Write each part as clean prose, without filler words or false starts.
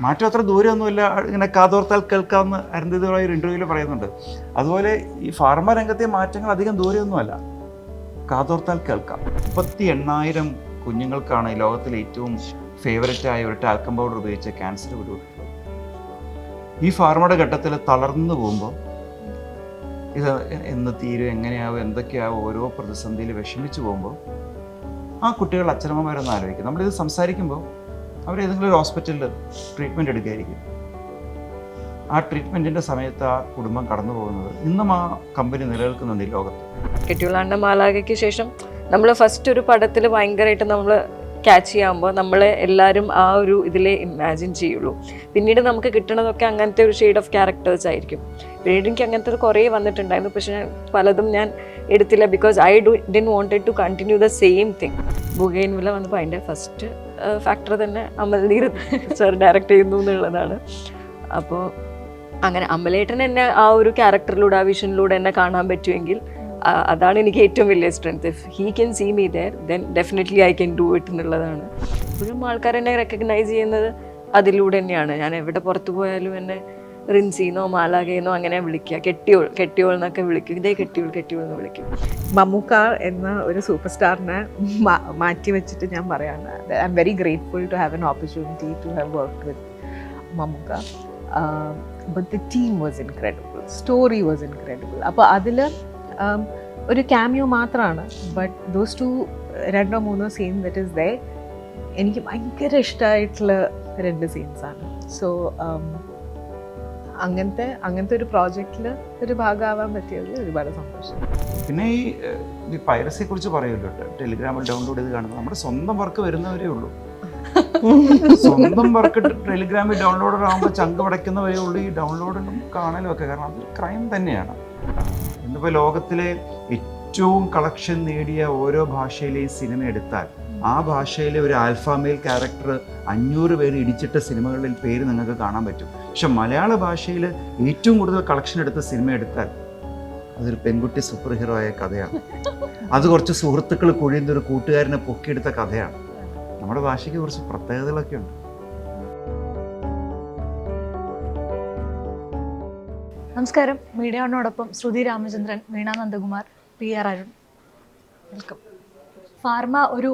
മാറ്റം അത്ര ദൂരമൊന്നുമില്ല, ഇങ്ങനെ കാതോർത്താൽ കേൾക്കാമെന്ന് അരുന്ധതി റോയ് ഒരു ഇൻ്റർവ്യൂവിൽ പറയുന്നുണ്ട്. അതുപോലെ ഈ ഫാർമ രംഗത്തെ മാറ്റങ്ങൾ അധികം ദൂരമൊന്നുമല്ല, കാതോർത്താൽ കേൾക്കാം. 38,000 കുഞ്ഞുങ്ങൾക്കാണ് ഈ ലോകത്തിലെ ഏറ്റവും ഫേവററ്റ് ആയ ഒരു ടാൽക്കം പൗഡർ ഉപയോഗിച്ച് ക്യാൻസർ പിടിപെട്ടിട്ടുള്ളത്. ഈ ഫാർമയുടെ ഘട്ടത്തിൽ തളർന്നു പോകുമ്പോൾ ഇത് എന്ന് തീരും, എങ്ങനെയാവും, എന്തൊക്കെയാവും, ഓരോ പ്രതിസന്ധിയിൽ വിഷമിച്ച് പോകുമ്പോൾ ആ കുട്ടികൾ അച്ഛനമ്മമാരൊന്ന് ആലോചിക്കും. നമ്മളിത് സംസാരിക്കുമ്പോൾ അവരേതെങ്കിലും ഒരു ഹോസ്പിറ്റലിൽ ട്രീറ്റ്മെൻറ്റ് എടുക്കുകയായിരിക്കും. ആ ട്രീറ്റ്മെൻറ്റിൻ്റെ സമയത്ത് ആ കുടുംബം കടന്നു പോകുന്നത് ഇന്നും ആ കമ്പനി നിലനിൽക്കുന്നുണ്ട് ഈ ലോകത്ത്. കെട്ടിയുള്ള മാലാഖയ്ക്ക് ശേഷം നമ്മൾ ഫസ്റ്റ് ഒരു പടത്തിൽ ഭയങ്കരമായിട്ട് നമ്മൾ ക്യാച്ച് ചെയ്യുമ്പോൾ നമ്മളെ എല്ലാവരും ആ ഒരു ഇതിലേ ഇമാജിൻ ചെയ്യുള്ളൂ. പിന്നീട് നമുക്ക് കിട്ടണതൊക്കെ അങ്ങനത്തെ ഒരു ഷെയ്ഡ് ഓഫ് ക്യാരക്ടേഴ്സ് ആയിരിക്കും. പിന്നീട് എനിക്ക് അങ്ങനത്തെ കുറേ വന്നിട്ടുണ്ടായിരുന്നു, പക്ഷേ പലതും ഞാൻ എടുത്തില്ല. Because I didn't wanted to continue the same thing. Bougainvillea വന്നപ്പോൾ അതിൻ്റെ ഫസ്റ്റ് ഫാക്ടർ തന്നെ അമൽനീർ സർ ഡയറക്റ്റ് ചെയ്യുന്നു എന്നുള്ളതാണ്. അപ്പോൾ അങ്ങനെ അമലേട്ടൻ എന്നെ ആ ഒരു ക്യാരക്ടറിലൂടെ, ആ വിഷനിലൂടെ എന്നെ കാണാൻ പറ്റുമെങ്കിൽ അതാണ് എനിക്ക് ഏറ്റവും വലിയ strength. If he can see me there then definitely I can do it എന്നുള്ളതാണ്. ഇപ്പോഴും ആൾക്കാർ എന്നെ റെക്കഗ്നൈസ് ചെയ്യുന്നത് അതിലൂടെ തന്നെയാണ്. ഞാൻ എവിടെ പുറത്തു പോയാലും എന്നെ റിൻസിന്നോ മാലാഖയെന്നോ അങ്ങനെ വിളിക്കുക. കെട്ടിയോൾ എന്നൊക്കെ വിളിക്കും. ഇതേ കെട്ടിയോൾ എന്ന് വിളിക്കും. മമ്മൂക്ക എന്ന ഒരു സൂപ്പർ സ്റ്റാറിനെ മാറ്റി വെച്ചിട്ട് ഞാൻ പറയാണ്, I am very grateful to have an opportunity to have worked with Mammukka. But the team was incredible, story was incredible. അപ്പോൾ അതിൽ ഒരു ക്യാമിയോ മാത്രമാണ്, but those two 2-3 scene that is there എനിക്ക് ഭയങ്കര ഇഷ്ടമായിട്ടുള്ള 2 സീൻസാണ്. സോ അങ്ങനത്തെ ഒരു പ്രോജക്റ്റിൽ ഒരു ഭാഗമാവാൻ പറ്റിയത് ഒരുപാട് സന്തോഷം. പിന്നെ ഈ പൈറസിയെ കുറിച്ച് പറയുമല്ലോ, ടെലിഗ്രാമിൽ ഡൗൺലോഡ് ചെയ്ത് കാണുന്നത് നമ്മുടെ സ്വന്തം വർക്ക് വരുന്നവരേ ഉള്ളൂ. സ്വന്തം വർക്ക് ടെലിഗ്രാമിൽ ഡൗൺലോഡർ ആകുമ്പോൾ ചങ്ക് പടയ്ക്കുന്നവരേ ഉള്ളൂ ഈ ഡൗൺലോഡിലും കാണലും ഒക്കെ. കാരണം അത് ക്രൈം തന്നെയാണ്. ഇന്നിപ്പോൾ ലോകത്തിലെ ഏറ്റവും കളക്ഷൻ നേടിയ ഓരോ ഭാഷയിലെയും സിനിമ എടുത്താൽ ആ ഭാഷയിലെ ഒരു ആൽഫാമെയിൽ ക്യാരക്ടർ 500 പേര് ഇടിച്ചിട്ട സിനിമകളിൽ പേര് നിങ്ങൾക്ക് കാണാൻ പറ്റും. പക്ഷെ മലയാള ഭാഷയിൽ ഏറ്റവും കൂടുതൽ കളക്ഷൻ എടുത്ത സിനിമ എടുത്താൽ അതൊരു പെൺകുട്ടി സൂപ്പർ ഹീറോ ആയ കഥയാണ്. അത് കുറച്ച് സുഹൃത്തുക്കൾ കുഴിയുന്ന ഒരു കൂട്ടുകാരനെ പൊക്കിയെടുത്ത കഥയാണ്. നമ്മുടെ ഭാഷയ്ക്ക് കുറച്ച് പ്രത്യേകതകളൊക്കെ ഉണ്ട്. നമസ്കാരം. മീഡിയ വണ്ണോടൊപ്പം Shruthi Ramachandran, Veena Nandakumar, PR Arun. Welcome. Pharma ഒരു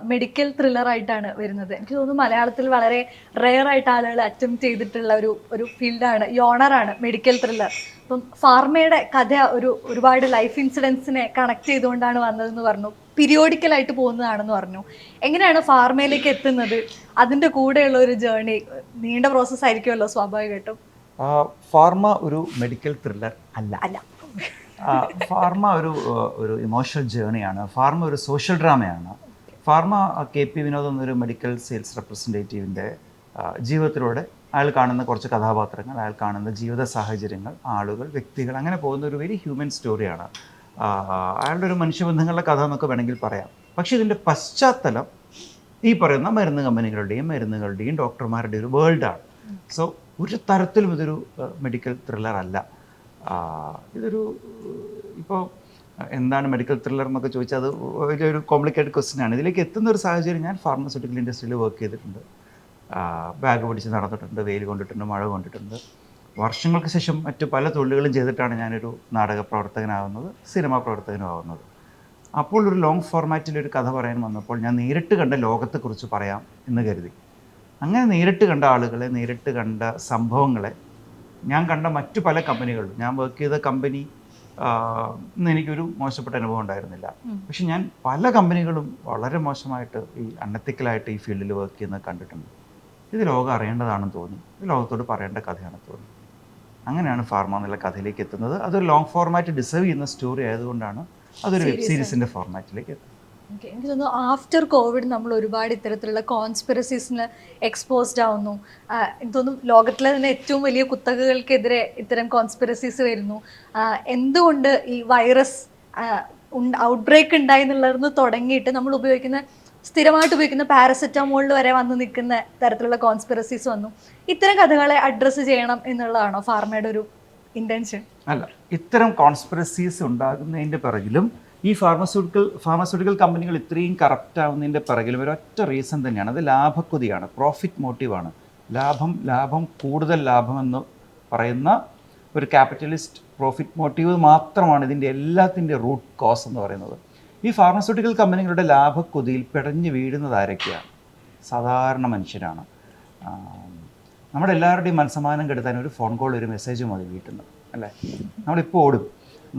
മെഡിക്കൽ ത്രില്ലറായിട്ടാണ് വരുന്നത്. എനിക്ക് തോന്നുന്നു മലയാളത്തിൽ വളരെ റെയർ ആയിട്ട് ആളുകൾ അറ്റംപ്റ്റ് ചെയ്തിട്ടുള്ള ഒരു ഫീൽഡാണ്, യോണറാണ് മെഡിക്കൽ ത്രില്ലർ. അപ്പം ഫാർമയുടെ കഥ ഒരുപാട് ലൈഫ് ഇൻസിഡൻസിനെ കണക്ട് ചെയ്തുകൊണ്ടാണ് വന്നതെന്ന് പറഞ്ഞു, പീരിയോഡിക്കലായിട്ട് പോകുന്നതാണെന്ന് പറഞ്ഞു. എങ്ങനെയാണ് ഫാർമയിലേക്ക് എത്തുന്നത്? അതിൻ്റെ കൂടെയുള്ള ഒരു ജേർണി നീണ്ട പ്രോസസ്സ് ആയിരിക്കുമല്ലോ സ്വാഭാവികമായിട്ടും. ഫാർമ ഒരു മെഡിക്കൽ ത്രില്ലർ അല്ല. ഫാർമ ഒരു ഇമോഷണൽ ജേണിയാണ്. ഫാർമ ഒരു സോഷ്യൽ ഡ്രാമയാണ്. ഫാർമ KP വിനോദ് എന്നൊരു മെഡിക്കൽ സെയിൽസ് റെപ്രസെൻറ്റേറ്റീവിൻ്റെ ജീവിതത്തിലൂടെ അയാൾ കാണുന്ന കുറച്ച് കഥാപാത്രങ്ങൾ, അയാൾ കാണുന്ന ജീവിത സാഹചര്യങ്ങൾ, ആളുകൾ, വ്യക്തികൾ, അങ്ങനെ പോകുന്ന ഒരു വെരി ഹ്യൂമൻ സ്റ്റോറിയാണ്. അയാളുടെ ഒരു മനുഷ്യബന്ധങ്ങളുടെ കഥ എന്നൊക്കെ വേണമെങ്കിൽ പറയാം. പക്ഷേ ഇതിൻ്റെ പശ്ചാത്തലം ഈ പറയുന്ന മരുന്നുകളുടെയും ഡോക്ടർമാരുടെയും ഒരു വേൾഡാണ്. സോ ഒരു തരത്തിലും ഇതൊരു മെഡിക്കൽ ത്രില്ലർ അല്ല. ഇതൊരു ഇപ്പോൾ എന്താണ് മെഡിക്കൽ ത്രില്ലർ എന്നൊക്കെ ചോദിച്ചാൽ അത് വലിയൊരു കോംപ്ലിക്കേറ്റഡ് ക്വസ്റ്റ്യൻ ആണ്. ഇതിലേക്ക് എത്തുന്ന ഒരു സാഹചര്യം, ഞാൻ ഫാർമസ്യൂട്ടിക്കൽ ഇൻഡസ്ട്രിയിൽ വർക്ക് ചെയ്തിട്ടുണ്ട്. ബാഗ് പിടിച്ച് നടന്നിട്ടുണ്ട്, വെയിൽ കൊണ്ടിട്ടുണ്ട്, മഴ കൊണ്ടിട്ടുണ്ട്. വർഷങ്ങൾക്ക് ശേഷം മറ്റു പല തൊഴിലുകളും ചെയ്തിട്ടാണ് ഞാനൊരു നാടക പ്രവർത്തകനാവുന്നത്, സിനിമാ പ്രവർത്തകനാവുന്നത്. അപ്പോൾ ഒരു ലോങ് ഫോർമാറ്റിലൊരു കഥ പറയാൻ വന്നപ്പോൾ ഞാൻ നേരിട്ട് കണ്ട ലോകത്തെക്കുറിച്ച് പറയാം എന്ന് കരുതി. അങ്ങനെ നേരിട്ട് കണ്ട ആളുകളെ, നേരിട്ട് കണ്ട സംഭവങ്ങളെ, ഞാൻ കണ്ട മറ്റു പല കമ്പനികളിലും, ഞാൻ വർക്ക് ചെയ്ത കമ്പനി ഇന്ന് എനിക്കൊരു മോശപ്പെട്ട അനുഭവം ഉണ്ടായിരുന്നില്ല. പക്ഷെ ഞാൻ പല കമ്പനികളും വളരെ മോശമായിട്ട് ഈ അൺഎത്തിക്കലായിട്ട് ഈ ഫീൽഡിൽ വർക്ക് ചെയ്യുന്നത് കണ്ടിട്ടുണ്ട്. ഇത് ലോകം അറിയേണ്ടതാണെന്ന് തോന്നി, ഇത് ലോകത്തോട് പറയേണ്ട കഥയാണെന്ന് തോന്നി. അങ്ങനെയാണ് ഫാർമ എന്നുള്ള കഥയിലേക്ക് എത്തുന്നത്. അതൊരു ലോങ് ഫോർമാറ്റ് ഡിസേർവ് ചെയ്യുന്ന സ്റ്റോറി ആയതുകൊണ്ടാണ് അതൊരു വെബ് സീരീസിൻ്റെ ഫോർമാറ്റിലേക്ക് എത്തുന്നത്. എനിക്ക് തോന്നുന്നു ആഫ്റ്റർ കോവിഡ് നമ്മൾ ഒരുപാട് ഇത്തരത്തിലുള്ള കോൺസ്പിറസീസിന് എക്സ്പോസ്ഡ് ആവുന്നു. എനിക്ക് തോന്നുന്നു ലോകത്തിലെ തന്നെ ഏറ്റവും വലിയ കുത്തകകൾക്കെതിരെ ഇത്തരം കോൺസ്പിറസീസ് വരുന്നു. എന്തുകൊണ്ട് ഈ വൈറസ് ഔട്ട്ബ്രേക്ക് ഉണ്ടായി എന്നുള്ളതെന്ന് തുടങ്ങിയിട്ട് നമ്മൾ സ്ഥിരമായിട്ട് ഉപയോഗിക്കുന്ന പാരസെറ്റമോളിൽ വരെ വന്ന് നിൽക്കുന്ന തരത്തിലുള്ള കോൺസ്പിറസീസ് വന്നു. ഇത്തരം കഥകളെ അഡ്രസ്സ് ചെയ്യണം എന്നുള്ളതാണോ ഫാർമയുടെ ഒരു ഇൻറ്റൻഷൻ? അല്ല, ഇത്തരം കോൺസ്പിറസീസ് ഉണ്ടാകുന്നതിൻ്റെ പിറകിലും ഈ ഫാർമസ്യൂട്ടിക്കൽ കമ്പനികൾ ഇത്രയും കറപ്റ്റ് ആവുന്നതിൻ്റെ പിറകിലും ഒരൊറ്റ റീസൺ തന്നെയാണ്. അത് ലാഭക്കൊതിയാണ്, പ്രോഫിറ്റ് മോട്ടീവാണ്. ലാഭം കൂടുതൽ ലാഭമെന്ന് പറയുന്ന ഒരു ക്യാപിറ്റലിസ്റ്റ് പ്രോഫിറ്റ് മോട്ടീവ് മാത്രമാണ് ഇതിൻ്റെ എല്ലാത്തിൻ്റെ റൂട്ട് കോസ് എന്ന് പറയുന്നത്. ഈ ഫാർമസ്യൂട്ടിക്കൽ കമ്പനികളുടെ ലാഭക്കൊതിയിൽ പിടഞ്ഞു വീഴുന്നത് ആരൊക്കെയാണ്? സാധാരണ മനുഷ്യരാണ്. നമ്മുടെ എല്ലാവരുടെയും മനസ്സമാനം കെടുത്താൻ ഒരു ഫോൺ കോൾ, ഒരു മെസ്സേജ് മതി വീട്ടിൽ നിന്ന്, അല്ലേ? നമ്മളിപ്പോൾ ഓടും,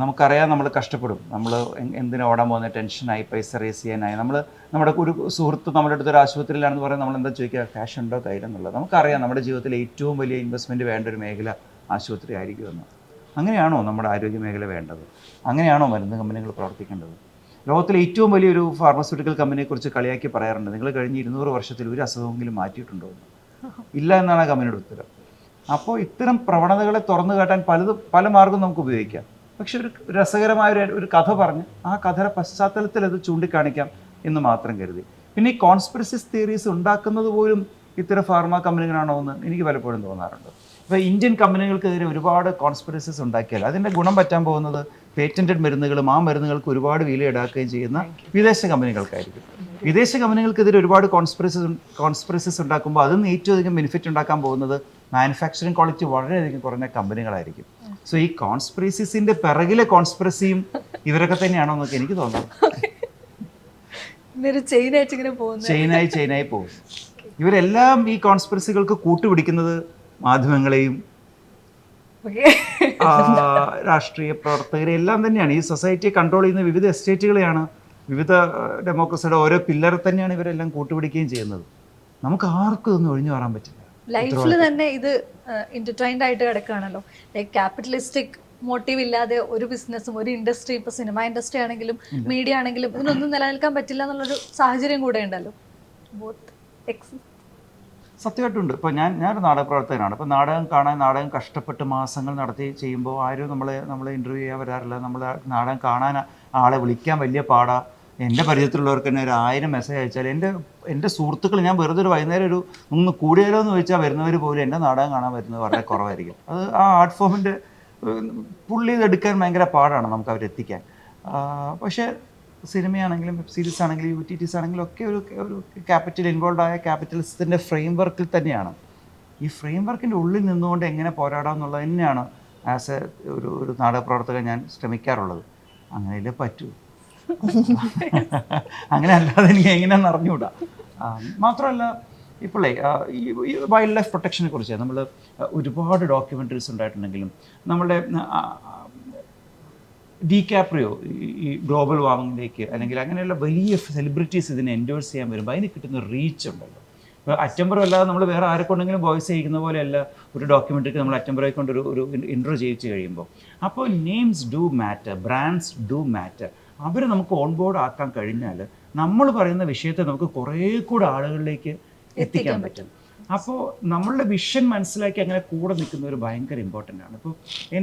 നമുക്കറിയാം നമ്മൾ കഷ്ടപ്പെടും, നമ്മൾ എന്തിനാ ഓടാൻ പോകുന്നത്, ടെൻഷനായി, പൈസ റേസ് ചെയ്യാനായി. നമ്മുടെ ഒരു സുഹൃത്ത് നമ്മുടെ അടുത്തൊരു ആശുപത്രിയിലാണെന്ന് പറയുന്നത് നമ്മൾ എന്താ ചോദിക്കുക, ക്യാഷ് ഉണ്ടോ കയ്യിലെന്നുള്ളത്. നമുക്കറിയാം നമ്മുടെ ജീവിതത്തിൽ ഏറ്റവും വലിയ ഇൻവെസ്റ്റ്മെൻറ്റ് വേണ്ട ഒരു മേഖല ആശുപത്രി ആയിരിക്കുമെന്ന്. അങ്ങനെയാണോ നമ്മുടെ ആരോഗ്യ മേഖല വേണ്ടത്? അങ്ങനെയാണോ മരുന്ന് കമ്പനികൾ പ്രവർത്തിക്കേണ്ടത്? ലോകത്തിലെ ഏറ്റവും വലിയൊരു ഫാർമസ്യൂട്ടിക്കൽ കമ്പനിയെക്കുറിച്ച് കളിയാക്കി പറയാറുണ്ട്, നിങ്ങൾ കഴിഞ്ഞ 200 വർഷത്തിൽ ഒരു അസുഖമെങ്കിലും മാറ്റിയിട്ടുണ്ടോ എന്ന്. ഇല്ല എന്നാണ് ആ കമ്പനിയുടെ ഉത്തരം. അപ്പോൾ ഇത്തരം പ്രവണതകളെ തുറന്നു കാട്ടാൻ പല മാർഗവും നമുക്ക് ഉപയോഗിക്കാം. പക്ഷെ ഒരു രസകരമായ ഒരു കഥ പറഞ്ഞ് ആ കഥയുടെ പശ്ചാത്തലത്തിൽ അത് ചൂണ്ടിക്കാണിക്കാം എന്ന് മാത്രം കരുതി. പിന്നെ ഈ കോൺസ്പിറസിസ് തിയറീസ് ഉണ്ടാക്കുന്നത് പോലും ഇത്തരം ഫാർമ കമ്പനികളാണോ എന്ന് എനിക്ക് പലപ്പോഴും തോന്നാറുണ്ട്. ഇപ്പോൾ ഇന്ത്യൻ കമ്പനികൾക്കെതിരെ ഒരുപാട് കോൺസ്പിറസിസ് ഉണ്ടാക്കിയാൽ അതിൻ്റെ ഗുണം പറ്റാൻ പോകുന്നത് പേറ്റൻറ്റഡ് മരുന്നുകളും ആ മരുന്നുകൾക്ക് ഒരുപാട് വില ഈടാക്കുകയും ചെയ്യുന്ന വിദേശ കമ്പനികൾക്കായിരിക്കും. വിദേശ കമ്പനികൾക്കെതിരെ ഒരുപാട് കോൺസ്പിറസിസ് ഉണ്ടാക്കുമ്പോൾ അതിൽ നിന്ന് ഏറ്റവും അധികം ബെനിഫിറ്റ് ഉണ്ടാക്കാൻ പോകുന്നത് മാനുഫാക്ചറിങ് ക്വാളിറ്റി വളരെയധികം കുറഞ്ഞ കമ്പനികളായിരിക്കും. സോ ഈ കോൺസ്പിറസിസിൻ്റെ പിറകിലെ കോൺസ്പിറസിയും ഇവരൊക്കെ തന്നെയാണോ എന്നൊക്കെ എനിക്ക് തോന്നുന്നു. ചെയിനായി പോകും. ഇവരെല്ലാം ഈ കോൺസ്പിറസികൾക്ക് കൂട്ടുപിടിക്കുന്നത് മാധ്യമങ്ങളെയും രാഷ്ട്രീയ പ്രവർത്തകരെ എല്ലാം തന്നെയാണ്. ഈ സൊസൈറ്റിയെ കൺട്രോൾ ചെയ്യുന്ന വിവിധ എസ്റ്റേറ്റുകളെയാണ്, വിവിധ ഡെമോക്രസിയുടെ ഓരോ പില്ലർ തന്നെയാണ് ഇവരെല്ലാം കൂട്ടുപിടിക്കുകയും ചെയ്യുന്നത്. നമുക്ക് ആർക്കും ഇതൊന്നും ഒഴിഞ്ഞു മാറാൻ പറ്റില്ല. ലൈഫിൽ തന്നെ ഇത് ഇന്റർട്വൈൻഡ് ആയിട്ട് കിടക്കുകയാണല്ലോ. ലൈക്ക് ക്യാപിറ്റലിസ്റ്റിക് മോട്ടീവ് ഇല്ലാതെ ഒരു ബിസിനസ്സും ഒരു ഇൻഡസ്ട്രി, ഇപ്പോൾ സിനിമ ഇൻഡസ്ട്രി ആണെങ്കിലും മീഡിയ ആണെങ്കിലും ഇതിനൊന്നും നിലനിൽക്കാൻ പറ്റില്ല എന്നുള്ളൊരു സാഹചര്യം കൂടെ ഉണ്ടല്ലോ. സത്യമായിട്ടുണ്ട്. ഇപ്പോൾ ഞാനൊരു നാടകപ്രവർത്തകനാണ്. ഇപ്പോൾ നാടകം കഷ്ടപ്പെട്ട് മാസങ്ങൾ നടത്തി ചെയ്യുമ്പോൾ ആരും നമ്മളെ ഇൻ്റർവ്യൂ ചെയ്യാൻ വരാറില്ല. നമ്മൾ നാടകം കാണാൻ ആളെ വിളിക്കാൻ വലിയ പാടാ. എൻ്റെ പരിചയത്തിലുള്ളവർക്ക് തന്നെ ഒരു 1000 മെസ്സേജ് അയച്ചാൽ എൻ്റെ സുഹൃത്തുക്കൾ, ഞാൻ വെറുതെ ഒരു വൈകുന്നേരം ഒന്ന് കൂടിയാലോ എന്ന് ചോദിച്ചാൽ വരുന്നവർ പോലും എൻ്റെ നാടകം കാണാൻ വരുന്നത് വളരെ കുറവായിരിക്കും. അത് ആ ആർട്ട് ഫോമിൻ്റെ പുള്ളി ഇതെടുക്കാൻ ഭയങ്കര പാടാണ് നമുക്ക് അവരെത്തിക്കാൻ. പക്ഷേ സിനിമയാണെങ്കിലും വെബ് സീരീസ് ആണെങ്കിലും UTTs ആണെങ്കിലും ഒക്കെ ഒരു ക്യാപിറ്റൽ ഇൻവോൾവ് ആയ ക്യാപിറ്റലിസത്തിൻ്റെ ഫ്രെയിം വർക്കിൽ തന്നെയാണ്. ഈ ഫ്രെയിം വർക്കിൻ്റെ ഉള്ളിൽ നിന്നുകൊണ്ട് എങ്ങനെ പോരാടാം എന്നുള്ളത് തന്നെയാണ് ആസ് ഒരു നാടകപ്രവർത്തകൻ ഞാൻ ശ്രമിക്കാറുള്ളത്. അങ്ങനെയല്ലേ പറ്റൂ. അങ്ങനെ അല്ലാതെ എനിക്ക് എങ്ങനെയാണെന്ന് അറിഞ്ഞുകൂടാ. മാത്രമല്ല ഇപ്പോഴേ ഈ വൈൽഡ് ലൈഫ് പ്രൊട്ടക്ഷനെ കുറിച്ച് നമ്മൾ ഒരുപാട് ഡോക്യുമെൻ്ററീസ് ഉണ്ടായിട്ടുണ്ടെങ്കിലും നമ്മളുടെ DiCaprio ഈ ഗ്ലോബൽ വാർമിങ്ങിലേക്ക് അല്ലെങ്കിൽ അങ്ങനെയുള്ള വലിയ സെലിബ്രിറ്റീസ് ഇതിനെ എൻഡോഴ്സ് ചെയ്യാൻ വരുമ്പോൾ അതിന് കിട്ടുന്ന റീച്ച് ഉണ്ടല്ലോ. ഇപ്പോൾ അറ്റംബറോ അല്ലാതെ നമ്മൾ വേറെ ആരെക്കൊണ്ടെങ്കിലും വോയിസ് ചെയ്യിക്കുന്ന പോലെയല്ല ഒരു ഡോക്യുമെൻ്ററിക്ക് നമ്മൾ അറ്റംബറോയെ കൊണ്ട് ഒരു ഇൻട്രോ ചെയ്യിച്ച് കഴിയുമ്പോൾ. അപ്പോൾ names do matter, brands do matter. അവർ നമുക്ക് ഓൺ ബോർഡ് ആക്കാൻ കഴിഞ്ഞാൽ നമ്മൾ പറയുന്ന വിഷയത്തെ നമുക്ക് കുറേ കൂടെ ആളുകളിലേക്ക് എത്തിക്കാൻ പറ്റും. അപ്പോൾ നമ്മളുടെ വിഷൻ മനസ്സിലാക്കി അങ്ങനെ കൂടെ നിൽക്കുന്നവർ ഭയങ്കര ഇമ്പോർട്ടൻ്റ് ആണ്. ഇപ്പോൾ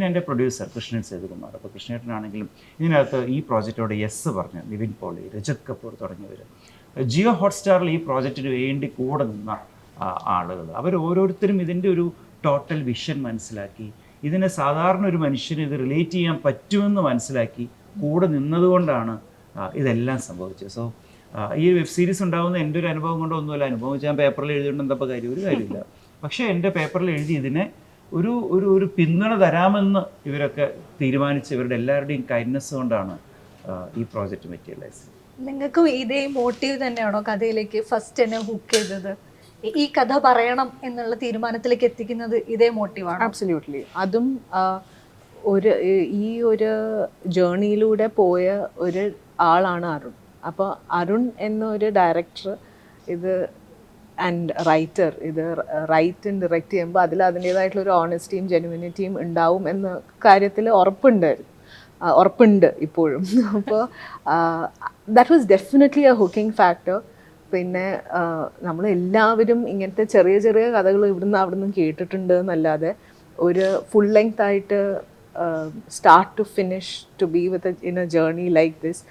എൻ്റെ പ്രൊഡ്യൂസർ കൃഷ്ണൻ സേതുകുമാർ, അപ്പോൾ കൃഷ്ണേട്ടനാണെങ്കിലും ഇതിനകത്ത് ഈ പ്രോജക്റ്റോട് യെസ് പറഞ്ഞ് നിവിൻ പോളി, രജത് കപൂർ തുടങ്ങിയവർ, ജിയോ ഹോട്ട്സ്റ്റാറിൽ ഈ പ്രോജക്റ്റിന് വേണ്ടി കൂടെ നിന്ന ആളുകൾ, അവർ ഓരോരുത്തരും ഇതിൻ്റെ ഒരു ടോട്ടൽ വിഷൻ മനസ്സിലാക്കി ഇതിനെ സാധാരണ ഒരു മനുഷ്യന് ഇത് റിലേറ്റ് ചെയ്യാൻ പറ്റുമെന്ന് മനസ്സിലാക്കി കൂടെ നിന്നതുകൊണ്ടാണ് ഇതെല്ലാം സംഭവിച്ചത്. സോ ഈ വെബ് സീരീസ് ഉണ്ടാകുന്ന എൻ്റെ ഒരു അനുഭവം കൊണ്ടോ ഒന്നുമല്ല. അനുഭവം വെച്ചാൽ ഞാൻ പേപ്പറിൽ എഴുതിയിട്ട് എന്തപ്പോൾ ഒരു കാര്യമില്ല. പക്ഷേ എൻ്റെ പേപ്പറിൽ എഴുതി ഇതിനെ ഒരു പിന്തുണ തരാമെന്ന് ഇവരൊക്കെ തീരുമാനിച്ച് ഇവരുടെ എല്ലാവരുടെയും കൈൻഡ്നെസ് കൊണ്ടാണ് ഈ പ്രോജക്റ്റ് മെറ്റീരിയലൈസ്. നിങ്ങൾക്കും ഇതേ മോട്ടീവ് തന്നെയാണോ കഥയിലേക്ക് ഫസ്റ്റ് എന്നെ ഹുക്ക് ചെയ്തത്? ഈ കഥ പറയണം എന്നുള്ള തീരുമാനത്തിലേക്ക് എത്തിക്കുന്നത് ഇതേ മോട്ടീവാണ്? ആബ്സല്യൂട്ട്ലി. അതും ഈ ഒരു ജേർണിയിലൂടെ പോയ ഒരു ആളാണ് അരുൺ. അപ്പോൾ അരുൺ എന്നൊരു ഡയറക്ടർ ഇത് ആൻഡ് റൈറ്റർ ഇത് റൈറ്റ് ആൻഡ് ഡയറക്റ്റ് ചെയ്യുമ്പോൾ അതിൽ അതിൻ്റേതായിട്ടുള്ളൊരു ഓണസ്റ്റിയും ജെനുവിനിറ്റിയും ഉണ്ടാവും എന്ന കാര്യത്തിൽ ഉറപ്പുണ്ട് ഇപ്പോഴും. അപ്പോൾ that was definitely A hooking factor. പിന്നെ നമ്മളെല്ലാവരും ഇങ്ങനത്തെ ചെറിയ ചെറിയ കഥകൾ ഇവിടുന്ന് അവിടുന്ന് കേട്ടിട്ടുണ്ട് എന്നല്ലാതെ ഒരു ഫുൾ ലെങ്ത് ആയിട്ട് start to finish to be within a journey like this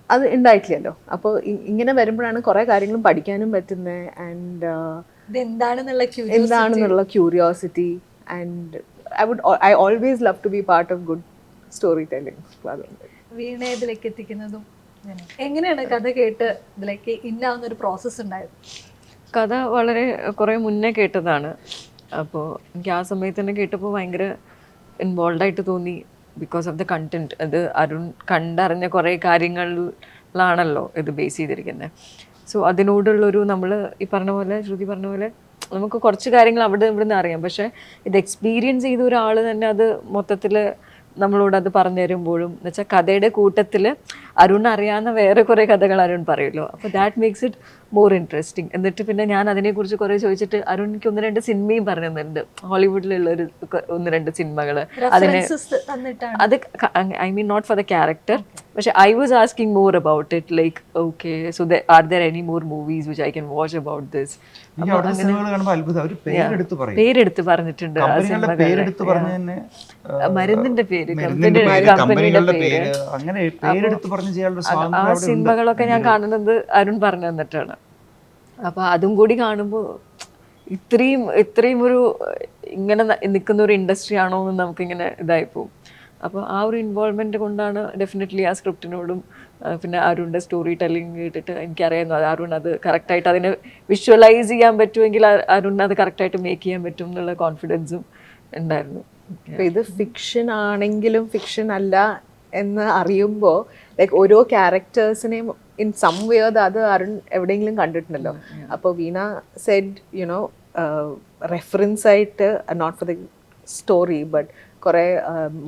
അത് ഉണ്ടായിട്ടില്ലല്ലോ. അപ്പോൾ ഇങ്ങനെ വരുമ്പോഴാണ് കുറേ കാര്യങ്ങളും പഠിക്കാനും പറ്റുന്നത്. ആൻഡ് എന്താണെന്നുള്ള curiosity. And I always love to be part of good story telling. Veena ഇതിലേക്ക് എത്തിക്കുന്നതും എങ്ങനെയാണ് കഥ കേട്ട് ഇതിലേക്ക് ഇന്നാവുന്ന ഒരു പ്രോസസ്സ് ഉണ്ടായത്? കഥ വളരെ കുറേ മുന്നേ കേട്ടതാണ്. അപ്പോൾ എനിക്ക് ആ സമയത്ത് തന്നെ കേട്ടപ്പോൾ ഭയങ്കര ഇൻവോൾവ് തോന്നി, ബിക്കോസ് ഓഫ് ദ കണ്ടന്റ്. അത് അരുൺ കണ്ടറിഞ്ഞ കുറേ കാര്യങ്ങളിലാണല്ലോ ഇത് ബേസ് ചെയ്തിരിക്കുന്നത്. സോ അതിനോടുള്ളൊരു, നമ്മൾ ഈ പറഞ്ഞ പോലെ, ശ്രുതി പറഞ്ഞ പോലെ, നമുക്ക് കുറച്ച് കാര്യങ്ങൾ അവിടെ ഇവിടെ നിന്ന് അറിയാം, പക്ഷേ ഇത് എക്സ്പീരിയൻസ് ചെയ്ത ഒരാൾ തന്നെ അത് മൊത്തത്തിൽ നമ്മളോട് അത് പറഞ്ഞു തരുമ്പോഴും, എന്ന് വെച്ചാൽ കഥയുടെ കൂട്ടത്തിൽ അരുൺ അറിയാവുന്ന വേറെ കുറേ കഥകൾ അരുൺ പറയുമല്ലോ. അപ്പോൾ that makes it more interesting. എന്നിട്ട് പിന്നെ ഞാൻ അതിനെക്കുറിച്ച് കുറേ ചോദിച്ചിട്ട് അരുൺ എനിക്ക് 1-2 സിനിമയും പറഞ്ഞു തന്നിട്ടുണ്ട്, ഹോളിവുഡിലുള്ള ഒരു 1-2 സിനിമകൾ. അതിനെ അത് I mean not for the character, പക്ഷെ I was asking more about it, like okay so are there any more movies which I can watch about this. പേരെടുത്ത് പറഞ്ഞിട്ടുണ്ട്, മരുന്നിന്റെ പേര്, കമ്പനിയുടെ പേര്, ആ സിനിമകളൊക്കെ ഞാൻ കാണുന്നത് അരുൺ പറഞ്ഞു തന്നിട്ടാണ്. അപ്പൊ അതും കൂടി കാണുമ്പോൾ ഇത്രയും ഒരു ഇങ്ങനെ നിൽക്കുന്ന ഒരു ഇൻഡസ്ട്രി ആണോ എന്ന് നമുക്കിങ്ങനെ ഇതായിപ്പോവും. അപ്പോൾ ആ ഒരു ഇൻവോൾവ്മെന്റ് കൊണ്ടാണ് ഡെഫിനറ്റ്ലി ആ സ്ക്രിപ്റ്റിനോടും പിന്നെ അരുണിന്റെ സ്റ്റോറി ടെല്ലിങ് കേട്ടിട്ട് എനിക്കറിയായിരുന്നു അരുൺ അത് കറക്റ്റായിട്ട് അതിനെ വിഷ്വലൈസ് ചെയ്യാൻ പറ്റുമെങ്കിൽ അരുൺ അത് കറക്റ്റായിട്ട് മേക്ക് ചെയ്യാൻ പറ്റും എന്നുള്ള കോൺഫിഡൻസും ഉണ്ടായിരുന്നു. ഇത് ഫിക്ഷൻ ആണെങ്കിലും ഫിക്ഷൻ അല്ല എന്ന് അറിയുമ്പോൾ ലൈക്ക് ഓരോ ക്യാരക്ടേഴ്സിനെയും ഇൻ സം വേ അത് അരുൺ എവിടെയെങ്കിലും കണ്ടിട്ടുണ്ടല്ലോ. അപ്പോൾ വീണ സെഡ് യുനോ റെഫറൻസ് ആയിട്ട് not for the story but കുറേ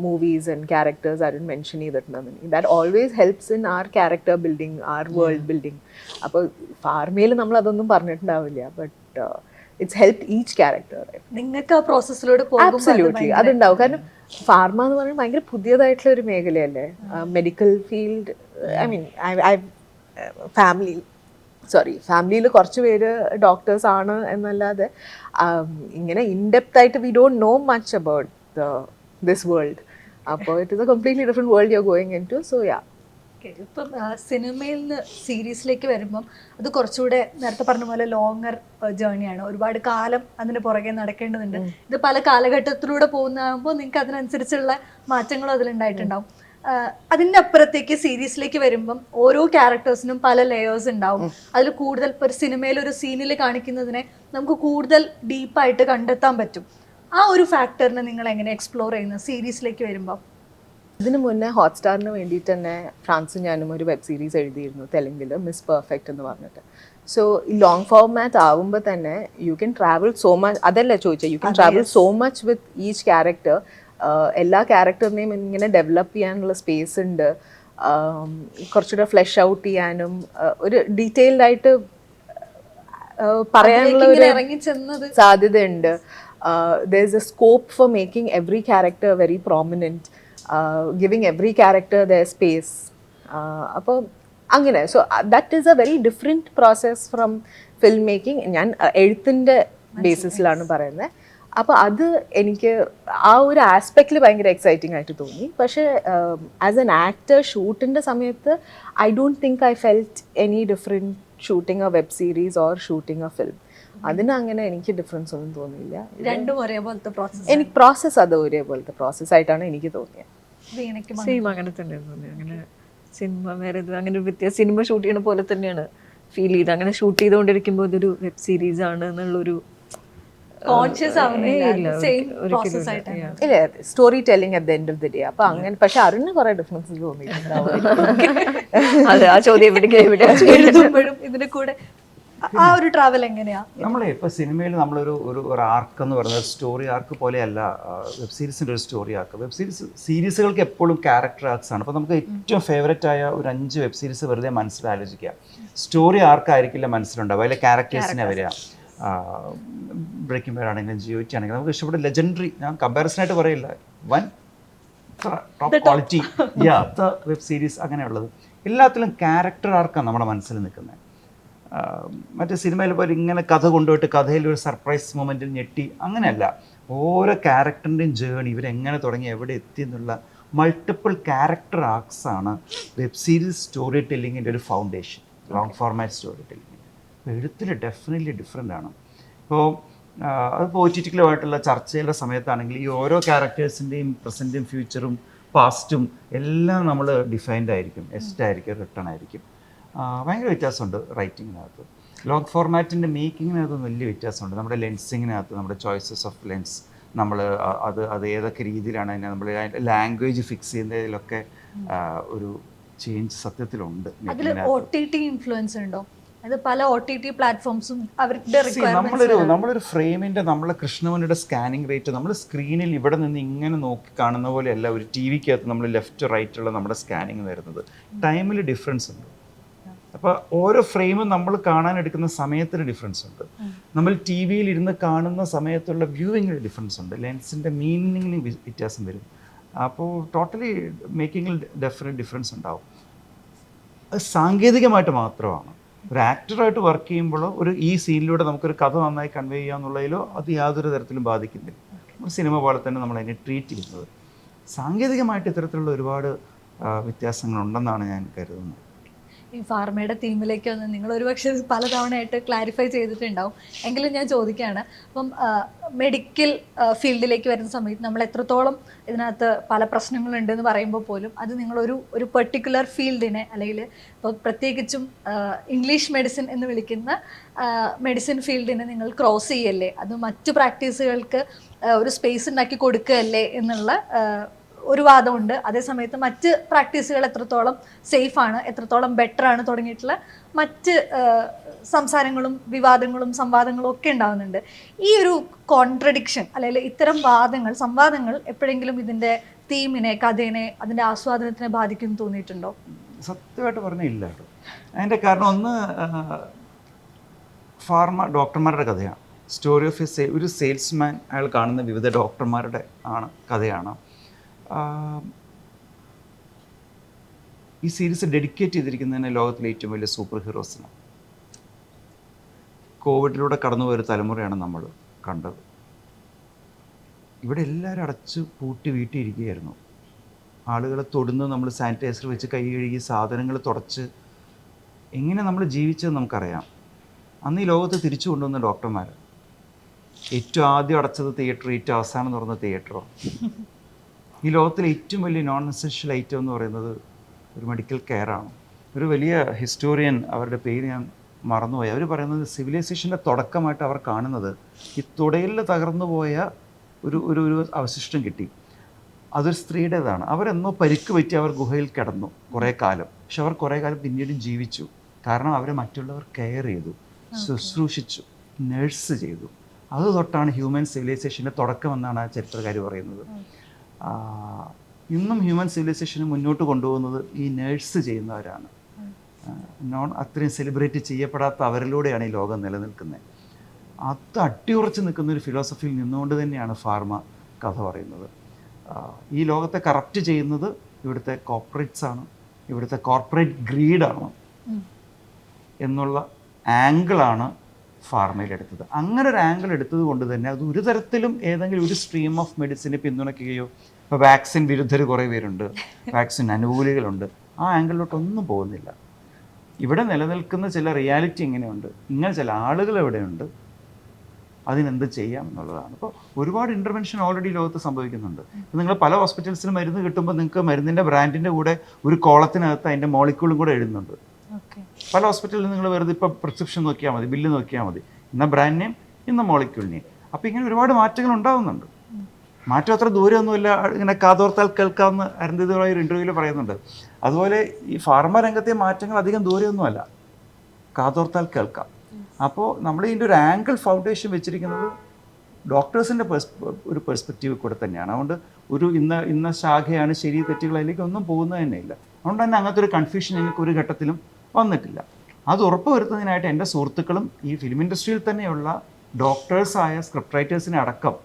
movies and characters Arun mention ചെയ്തിട്ടുണ്ടെന്ന്. That always helps in our character building, our world building. അപ്പോൾ ഫാർമയിൽ നമ്മൾ അതൊന്നും പറഞ്ഞിട്ടുണ്ടാവില്ല, but it's help each character. നിങ്ങൾക്ക് ആ പ്രോസസ്സിലൂടെ ആബ്സല്യൂട്ട്ലി അതുണ്ടാവും. കാരണം ഫാർമ എന്ന് പറയുന്നത് ഭയങ്കര പുതിയതായിട്ടുള്ള ഒരു മേഖലയല്ലേ, മെഡിക്കൽ ഫീൽഡ്. ഐ മീൻ ഫാമിലിയിൽ കുറച്ച് പേര് ഡോക്ടേഴ്സ് ആണ് എന്നല്ലാതെ ഇങ്ങനെ ഇൻഡെപ്ത് ആയിട്ട് we don't know much about this world. അപ്പോൾ it is a completely different world you are going into. So yeah, ഇപ്പം സിനിമയിൽ നിന്ന് സീരീസിലേക്ക് വരുമ്പം അത് കുറച്ചുകൂടെ നേരത്തെ പറഞ്ഞ പോലെ ലോങ്ങർ ജേർണിയാണ്, ഒരുപാട് കാലം അതിന് പുറകെ നടക്കേണ്ടതുണ്ട്. ഇത് പല കാലഘട്ടത്തിലൂടെ പോകുന്നതാകുമ്പോൾ നിങ്ങൾക്ക് അതിനനുസരിച്ചുള്ള മാറ്റങ്ങളും അതിലുണ്ടായിട്ടുണ്ടാവും. അതിൻ്റെ അപ്പുറത്തേക്ക് സീരീസിലേക്ക് വരുമ്പം ഓരോ ക്യാരക്ടേഴ്സിനും പല ലെയേഴ്സ് ഉണ്ടാവും. അതിൽ കൂടുതൽ ഇപ്പോൾ ഒരു സിനിമയിൽ ഒരു സീനിൽ കാണിക്കുന്നതിനെ നമുക്ക് കൂടുതൽ ഡീപ്പായിട്ട് കണ്ടെത്താൻ പറ്റും. ആ ഒരു ഫാക്ടറിനെ നിങ്ങൾ എങ്ങനെ എക്സ്പ്ലോർ ചെയ്യുന്നത് സീരീസിലേക്ക് വരുമ്പം? ഇതിന് മുന്നേ ഹോട്ട്സ്റ്റാറിന് വേണ്ടിയിട്ട് തന്നെ ഫ്രാൻസും ഞാനും ഒരു വെബ് സീരീസ് എഴുതിയിരുന്നു തെലുങ്കിൽ, മിസ് പെർഫെക്റ്റ് എന്ന് പറഞ്ഞിട്ട്. സോ ഈ ലോങ് ഫോർമാറ്റ് ആവുമ്പോൾ തന്നെ you can travel so much. അതല്ല ചോദിച്ചാൽ, you can travel so much with each character. എല്ലാ ക്യാരക്ടറിനെയും ഇങ്ങനെ ഡെവലപ്പ് ചെയ്യാനുള്ള സ്പേസ് ഉണ്ട്, കുറച്ചുകൂടെ ഫ്ലെഷ് ഔട്ട് ചെയ്യാനും ഒരു ഡീറ്റെയിൽഡ് ആയിട്ട് പറയാനുള്ള ഒരു സാധ്യതയുണ്ട്. there is a scope for making every character very prominent, giving every character their space. അപ്പോൾ അങ്ങനെ so that is A very different process from film making. ഞാൻ എഴുത്തിൻ്റെ ബേസിസിലാണ് പറയുന്നത്. അപ്പോൾ അത് എനിക്ക് ആ ഒരു ആസ്പെക്റ്റിൽ ഭയങ്കര എക്സൈറ്റിംഗ് ആയിട്ട് തോന്നി. പക്ഷേ ആസ് എൻ ആക്ടർ ഷൂട്ടിൻ്റെ സമയത്ത് I don't think I felt any different shooting A web series or shooting A film. അതിന് അങ്ങനെ എനിക്ക് ഡിഫറൻസ് ഒന്നും തോന്നിയില്ല. രണ്ടും ഒരേപോലത്തെ പ്രോസസ്, എനിക്ക് പ്രോസസ്സ് അത് ഒരേപോലത്തെ പ്രോസസ് ആയിട്ടാണ് എനിക്ക് തോന്നിയത്. സെയിം അങ്ങനെ തന്നെയാണ് തോന്നിയത്. അങ്ങനെ സിനിമ വേറെ ഇത് അങ്ങനെ വ്യത്യാസം, സിനിമ ഷൂട്ട് ചെയ്യണ പോലെ തന്നെയാണ് ഫീൽ ചെയ്ത്. അങ്ങനെ ഷൂട്ട് ചെയ്തുകൊണ്ടിരിക്കുമ്പോൾ ഇതൊരു വെബ് സീരീസ് ആണ് എന്നുള്ളൊരു story telling at the end of the day. അപ്പൊ അങ്ങനെ, പക്ഷെ അരുണിന് കുറെ ഡിഫറൻസ് തോന്നിയിട്ടുണ്ടാവും. ആ ചോദ്യം എഴുതുമ്പോഴും ഇതിന്റെ കൂടെ ആ ഒരു ട്രാവൽ എങ്ങനെയാ? നമ്മളെ ഇപ്പോൾ സിനിമയിൽ നമ്മളൊരു ഒരു ആർക്ക് എന്ന് പറയുന്നത് സ്റ്റോറി ആർക്ക് പോലെയല്ല വെബ് സീരീസിൻ്റെ ഒരു സ്റ്റോറി ആർക്ക്. വെബ് സീരീസുകൾക്ക് എപ്പോഴും ക്യാരക്ടർ ആർക്സ് ആണ്. അപ്പോൾ നമുക്ക് ഏറ്റവും ഫേവറേറ്റ് ആയ ഒരു 5 വെബ് സീരീസ് വെറുതെ മനസ്സിലാലോചിക്കുക. സ്റ്റോറി ആർക്കായിരിക്കില്ല മനസ്സിലുണ്ടാവുക, അതിലെ ക്യാരക്ടേഴ്സിനെ വരിക. ബ്രേക്കിംഗ് ബാഡ് ആണെങ്കിലും ജിയോറ്റി ആണെങ്കിലും നമുക്ക് ഇഷ്ടപ്പെട്ട ലെജൻഡറി, ഞാൻ കമ്പാരിസണായിട്ട് പറയില്ല, one top quality web series അങ്ങനെയുള്ളത്. എല്ലാത്തിലും ക്യാരക്ടർ ആർക്കാണ് നമ്മുടെ മനസ്സിൽ നിൽക്കുന്നത്. മറ്റേ സിനിമയിൽ പോലെ ഇങ്ങനെ കഥ കൊണ്ടുപോയിട്ട് കഥയിൽ ഒരു സർപ്രൈസ് മൊമെൻറ്റിൽ ഞെട്ടി അങ്ങനെയല്ല. ഓരോ ക്യാരക്ടറിൻ്റെയും ജേണി, ഇവരെങ്ങനെ തുടങ്ങി എവിടെ എത്തി എന്നുള്ള മൾട്ടിപ്പിൾ ക്യാരക്ടർ ആർക്സ് ആണ് വെബ് സീരീസ് സ്റ്റോറി ടെല്ലിങ്ങിൻ്റെ ഒരു ഫൗണ്ടേഷൻ, ലോങ് ഫോർമാറ്റ് സ്റ്റോറി ടെല്ലിങ്ങിൻ്റെ. എഴുത്തിൽ ഡെഫിനറ്റ്ലി ഡിഫറെൻ്റ് ആണ്. ഇപ്പോൾ അതിപ്പോൾ OTT-ലുമായിട്ടുള്ള ചർച്ചയുടെ സമയത്താണെങ്കിൽ ഈ ഓരോ ക്യാരക്ടേഴ്സിൻ്റെയും പ്രസൻറ്റും ഫ്യൂച്ചറും പാസ്റ്റും എല്ലാം നമ്മൾ ഡിഫൈൻഡ് ആയിരിക്കും, എസ്റ്റ് ആയിരിക്കും, റിട്ടേൺ ആയിരിക്കും. ഭയങ്കര വ്യത്യാസമുണ്ട് റൈറ്റിങ്ങിനകത്ത്. ലോങ് ഫോർമാറ്റിൻ്റെ മേക്കിങ്ങിനകത്ത് വലിയ വ്യത്യാസമുണ്ട്. നമ്മുടെ ലെൻസിങ്ങിനകത്ത് നമ്മുടെ ചോയ്സസ് ഓഫ് ലെൻസ് നമ്മൾ അത് ഏതൊക്കെ രീതിയിലാണ് അതിനെ നമ്മൾ ലാംഗ്വേജ് ഫിക്സ് ചെയ്യുന്നതിലൊക്കെ ഒരു ചേഞ്ച് സത്യത്തിലുണ്ട്. അതിൽ OTT ഇൻഫ്ലുവൻസ് ഉണ്ടോ? അത് പല OTT പ്ലാറ്റ്ഫോംസും അവരുടെ നമ്മളൊരു ഫ്രെയിമിൻ്റെ നമ്മളെ കൃഷ്ണമണിയുടെ സ്കാനിങ് റേറ്റ് നമ്മൾ സ്ക്രീനിൽ ഇവിടെ നിന്ന് ഇങ്ങനെ നോക്കി കാണുന്ന പോലെയല്ല ഒരു ടി വിക്കകത്ത് നമ്മൾ ലെഫ്റ്റ് റൈറ്റുള്ള നമ്മുടെ സ്കാനിങ് വരുന്നത്. ടൈമിൽ ഡിഫറൻസ് ഉണ്ട്. അപ്പോൾ ഓരോ ഫ്രെയിമും നമ്മൾ കാണാൻ എടുക്കുന്ന സമയത്തിന് ഡിഫറൻസ് ഉണ്ട്. നമ്മൾ ടി വിയിൽ ഇരുന്ന് കാണുന്ന സമയത്തുള്ള വ്യൂവിങ്ങിൽ ഡിഫറൻസ് ഉണ്ട്. ലെൻസിൻ്റെ മീനിങ്ങിന് വ്യത്യാസം വരും. അപ്പോൾ ടോട്ടലി മേക്കിങ്ങിൽ ഡെഫിനറ്റ് ഡിഫറൻസ് ഉണ്ടാവും. അത് സാങ്കേതികമായിട്ട് മാത്രമാണ്. ഒരു ആക്ടറായിട്ട് വർക്ക് ചെയ്യുമ്പോഴോ ഈ സീനിലൂടെ നമുക്കൊരു കഥ നന്നായി കൺവേ ചെയ്യുക എന്നുള്ളതിലോ അത് യാതൊരു തരത്തിലും ബാധിക്കുന്നില്ല. നമ്മൾ സിനിമ പോലെ തന്നെ നമ്മൾ അതിനെ ട്രീറ്റ് ചെയ്യുന്നത്. സാങ്കേതികമായിട്ട് ഇത്തരത്തിലുള്ള ഒരുപാട് വ്യത്യാസങ്ങളുണ്ടെന്നാണ് ഞാൻ കരുതുന്നത്. ഈ ഫാർമയുടെ തീമിലേക്ക് വന്ന് നിങ്ങൾ ഒരുപക്ഷെ പലതവണയായിട്ട് ക്ലാരിഫൈ ചെയ്തിട്ടുണ്ടാവും, എങ്കിലും ഞാൻ ചോദിക്കുകയാണ്. അപ്പം മെഡിക്കൽ ഫീൽഡിലേക്ക് വരുന്ന സമയത്ത് നമ്മൾ എത്രത്തോളം ഇതിനകത്ത് പല പ്രശ്നങ്ങളുണ്ടെന്ന് പറയുമ്പോൾ പോലും അത് നിങ്ങളൊരു പെർട്ടിക്കുലർ ഫീൽഡിനെ, അല്ലെങ്കിൽ ഇപ്പോൾ പ്രത്യേകിച്ചും ഇംഗ്ലീഷ് മെഡിസിൻ എന്ന് വിളിക്കുന്ന മെഡിസിൻ ഫീൽഡിനെ നിങ്ങൾ ക്രോസ് ചെയ്യല്ലേ, അത് മറ്റു പ്രാക്ടീസുകൾക്ക് ഒരു സ്പേസ് ഉണ്ടാക്കി കൊടുക്കുകയല്ലേ എന്നുള്ള ഒരു വാദമുണ്ട്. അതേസമയത്ത് മറ്റ് പ്രാക്ടീസുകൾ എത്രത്തോളം സേഫാണ്, എത്രത്തോളം ബെറ്റർ ആണ് തുടങ്ങിയിട്ടുള്ള മറ്റ് സംസാരങ്ങളും വിവാദങ്ങളും സംവാദങ്ങളും ഒക്കെ ഉണ്ടാകുന്നുണ്ട്. ഈ ഒരു കോൺട്രഡിക്ഷൻ അല്ലെങ്കിൽ ഇത്തരം സംവാദങ്ങൾ എപ്പോഴെങ്കിലും ഇതിൻ്റെ തീമിനെ, കഥേനെ, അതിൻ്റെ ആസ്വാദനത്തിനെ ബാധിക്കും തോന്നിയിട്ടുണ്ടോ? സത്യമായിട്ട് പറഞ്ഞില്ല കേട്ടോ. അതിൻ്റെ കാരണം ഒന്ന്, ഡോക്ടർമാരുടെ കഥയാണ്. സ്റ്റോറി ഓഫ് ഒരു സെയിൽസ്മാൻ, അയാൾ കാണുന്ന വിവിധ ഡോക്ടർമാരുടെ കഥയാണ്. ഈ സീരീസ് ഡെഡിക്കേറ്റ് ചെയ്തിരിക്കുന്നതിന് ലോകത്തിലെ ഏറ്റവും വലിയ സൂപ്പർ ഹീറോസിനാണ്. കോവിഡിലൂടെ കടന്നുപോയ ഒരു തലമുറയാണ് നമ്മൾ കണ്ടത്. ഇവിടെ എല്ലാവരും അടച്ച് പൂട്ടി വീട്ടിയിരിക്കുകയായിരുന്നു. ആളുകളെ തൊടുന്ന് നമ്മൾ സാനിറ്റൈസർ വെച്ച് കൈ കഴുകി സാധനങ്ങൾ തുടച്ച് എങ്ങനെ നമ്മൾ ജീവിച്ചത് നമുക്കറിയാം. അന്ന് ഈ ലോകത്ത് തിരിച്ചു കൊണ്ടുവന്ന ഡോക്ടർമാർ. ഏറ്റവും ആദ്യം അടച്ചത് തിയേറ്റർ, ഏറ്റവും അവസാനം തുറന്ന തിയേറ്ററോ. ഈ ലോകത്തിലെ ഏറ്റവും വലിയ നോൺ എസെൻഷ്യൽ ഐറ്റം എന്ന് പറയുന്നത് ഒരു മെഡിക്കൽ കെയർ ആണ്. ഒരു വലിയ ഹിസ്റ്റോറിയൻ, അവരുടെ പേര് ഞാൻ മറന്നുപോയി, അവർ പറയുന്നത് സിവിലൈസേഷൻ്റെ തുടക്കമായിട്ട് അവർ കാണുന്നത് ഈ തുടയിൽ തകർന്നു പോയ ഒരു അവശിഷ്ടം കിട്ടി. അതൊരു സ്ത്രീയുടേതാണ്. അവരെന്നോ പരിക്ക് പറ്റി അവർ ഗുഹയിൽ കിടന്നു കുറേ കാലം. പക്ഷെ അവർ കുറേ കാലം പിന്നീട് ജീവിച്ചു. കാരണം അവരെ മറ്റുള്ളവർ കെയർ ചെയ്തു, ശുശ്രൂഷിച്ചു, നഴ്സ് ചെയ്തു. അത് തൊട്ടാണ് ഹ്യൂമൻ സിവിലൈസേഷൻ്റെ തുടക്കമെന്നാണ് ആ ചരിത്രകാർ പറയുന്നത്. ഇന്നും ഹ്യൂമൻ സിവിലൈസേഷനെ മുന്നോട്ട് കൊണ്ടുപോകുന്നത് ഈ നേഴ്സ് ചെയ്യുന്നവരാണ്. അത്രയും സെലിബ്രേറ്റ് ചെയ്യപ്പെടാത്ത അവരിലൂടെയാണ് ഈ ലോകം നിലനിൽക്കുന്നത്. അത് അട്ടിയുറച്ച് നിൽക്കുന്ന ഒരു ഫിലോസഫിയിൽ നിന്നുകൊണ്ട് തന്നെയാണ് ഫാർമ കഥ പറയുന്നത്. ഈ ലോകത്തെ കറപ്റ്റ് ചെയ്യുന്നത് ഇവിടുത്തെ കോർപ്പറേറ്റ്സ് ആണ്, ഇവിടുത്തെ കോർപ്പറേറ്റ് ഗ്രീഡാണ് എന്നുള്ള ആംഗിളാണ് ഫാർമയിലെടുത്തത്. അങ്ങനെ ഒരു ആംഗിൾ എടുത്തത് കൊണ്ട് തന്നെ അത് ഒരു തരത്തിലും ഏതെങ്കിലും ഒരു സ്ട്രീം ഓഫ് മെഡിസിനെ പിന്തുണയ്ക്കുകയോ, ഇപ്പോൾ വാക്സിൻ വിരുദ്ധർ കുറേ പേരുണ്ട്, വാക്സിൻ അനുകൂലികളുണ്ട്, ആ ആംഗിളിലോട്ടൊന്നും പോകുന്നില്ല. ഇവിടെ നിലനിൽക്കുന്ന ചില റിയാലിറ്റി ഇങ്ങനെയുണ്ട്, ഇങ്ങനെ ചില ആളുകൾ എവിടെയുണ്ട്, അതിനെന്ത് ചെയ്യാം എന്നുള്ളതാണ്. അപ്പോൾ ഒരുപാട് ഇൻ്റർവെൻഷൻ ഓൾറെഡി ലോകത്ത് സംഭവിക്കുന്നുണ്ട്. നിങ്ങൾ പല ഹോസ്പിറ്റൽസിലും മരുന്ന് കിട്ടുമ്പോൾ നിങ്ങൾക്ക് മരുന്നിൻ്റെ ബ്രാൻഡിൻ്റെ കൂടെ ഒരു കോളത്തിനകത്ത് അതിൻ്റെ മോളിക്യൂളും കൂടെ എഴുതുന്നുണ്ട്. പല ഹോസ്പിറ്റലിൽ നിങ്ങൾ വെറുതെ ഇപ്പോൾ പ്രിസ്ക്രിപ്ഷൻ നോക്കിയാൽ മതി, ബില്ല് നോക്കിയാൽ മതി, ഇന്ന ബ്രാൻഡ് നെയിം, ഇന്ന മോളിക്യൂൾ നെയിം. അപ്പോൾ ഇങ്ങനെ ഒരുപാട് മാറ്റങ്ങൾ ഉണ്ടാകുന്നുണ്ട്. മാറ്റം അത്ര ദൂരമൊന്നുമില്ല, ഇങ്ങനെ കാതോർത്താൽ കേൾക്കാമെന്ന് അരുന്ധതിയായ ഒരു ഇൻ്റർവ്യൂവിൽ പറയുന്നുണ്ട്. അതുപോലെ ഈ ഫാർമ രംഗത്തെ മാറ്റങ്ങൾ അധികം ദൂരമൊന്നുമല്ല, കാതോർത്താൽ കേൾക്കാം. അപ്പോൾ നമ്മൾ ഇതിൻ്റെ ഒരു ആംഗിൾ ഫൗണ്ടേഷൻ വെച്ചിരിക്കുന്നത് ഡോക്ടേഴ്സിൻ്റെ ഒരു പെർസ്പെക്റ്റീവ് കൂടെ തന്നെയാണ്. അതുകൊണ്ട് ഇന്ന ശാഖയാണ് ശരി തെറ്റുകൾ അതിലേക്ക് ഒന്നും പോകുന്നത് തന്നെയില്ല. അതുകൊണ്ട് തന്നെ അങ്ങനത്തെ ഒരു കൺഫ്യൂഷൻ ഞങ്ങൾക്ക് ഒരു ഘട്ടത്തിലും വന്നിട്ടില്ല. അത് ഉറപ്പുവരുത്തുന്നതിനായിട്ട് എൻ്റെ സുഹൃത്തുക്കളും ഈ ഫിലിം ഇൻഡസ്ട്രിയിൽ തന്നെയുള്ള ഡോക്ടേഴ്സായ സ്ക്രിപ്റ്റ് റൈറ്റേഴ്സിനെ അടക്കം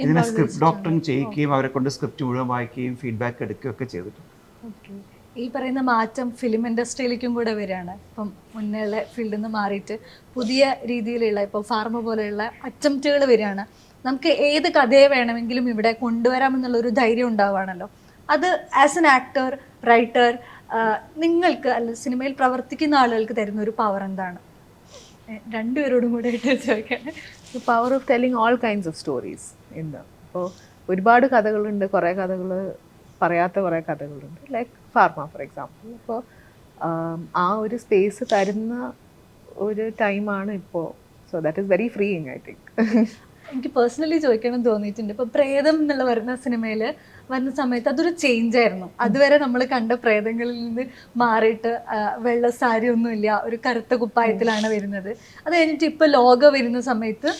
ഇതിനെ സ്ക്രിപ്റ്റ് ഡോക്ടറിങ് ചെയ്യിക്കുകയും അവരെ കൊണ്ട് സ്ക്രിപ്റ്റ് മുഴുവൻ വായിക്കുകയും ഫീഡ്ബാക്ക് എടുക്കുകയൊക്കെ ചെയ്തിട്ടുണ്ട്. ഈ പറയുന്ന മാറ്റം ഫിലിം ഇൻഡസ്ട്രിയിലേക്കും കൂടെ വരികയാണ്. ഇപ്പം മുന്നേയുള്ള ഫീൽഡിൽ നിന്ന് മാറിയിട്ട് പുതിയ രീതിയിലുള്ള ഇപ്പോൾ ഫാർമ പോലെയുള്ള അറ്റംപ്റ്റുകൾ വരികയാണ്. നമുക്ക് ഏത് കഥയെ വേണമെങ്കിലും ഇവിടെ കൊണ്ടുവരാമെന്നുള്ളൊരു ധൈര്യം ഉണ്ടാവുകയാണല്ലോ. അത് ആസ് എൻ ആക്ടർ, റൈറ്റർ, നിങ്ങൾക്ക് അല്ല സിനിമയിൽ പ്രവർത്തിക്കുന്ന ആളുകൾക്ക് തരുന്ന ഒരു പവർ എന്താണ്? രണ്ടുപേരോടും കൂടെ ചോദിക്കാൻ. Power of telling all kinds of stories എന്താ. അപ്പോൾ ഒരുപാട് കഥകളുണ്ട്, കുറേ കഥകൾ പറയാത്ത കുറേ കഥകളുണ്ട്. Like Pharma for example. അപ്പോൾ ആ ഒരു സ്പേസ് തരുന്ന ഒരു ടൈമാണ് ഇപ്പോൾ. So that is very freeing I think. എനിക്ക് പേഴ്സണലി ചോദിക്കണം തോന്നിയിട്ടുണ്ട്. ഇപ്പൊ പ്രേതം എന്നുള്ള വരുന്ന സിനിമയിൽ വരുന്ന സമയത്ത് അതൊരു ചേഞ്ച് ആയിരുന്നു. അതുവരെ നമ്മൾ കണ്ട പ്രേതങ്ങളിൽ നിന്ന് മാറിയിട്ട് വെള്ള സാരി ഒന്നുമില്ല, ഒരു കറുത്ത കുപ്പായത്തിലാണ് വരുന്നത്. അത് കഴിഞ്ഞിട്ട് ഇപ്പൊ ലോക വരുന്ന സമയത്ത്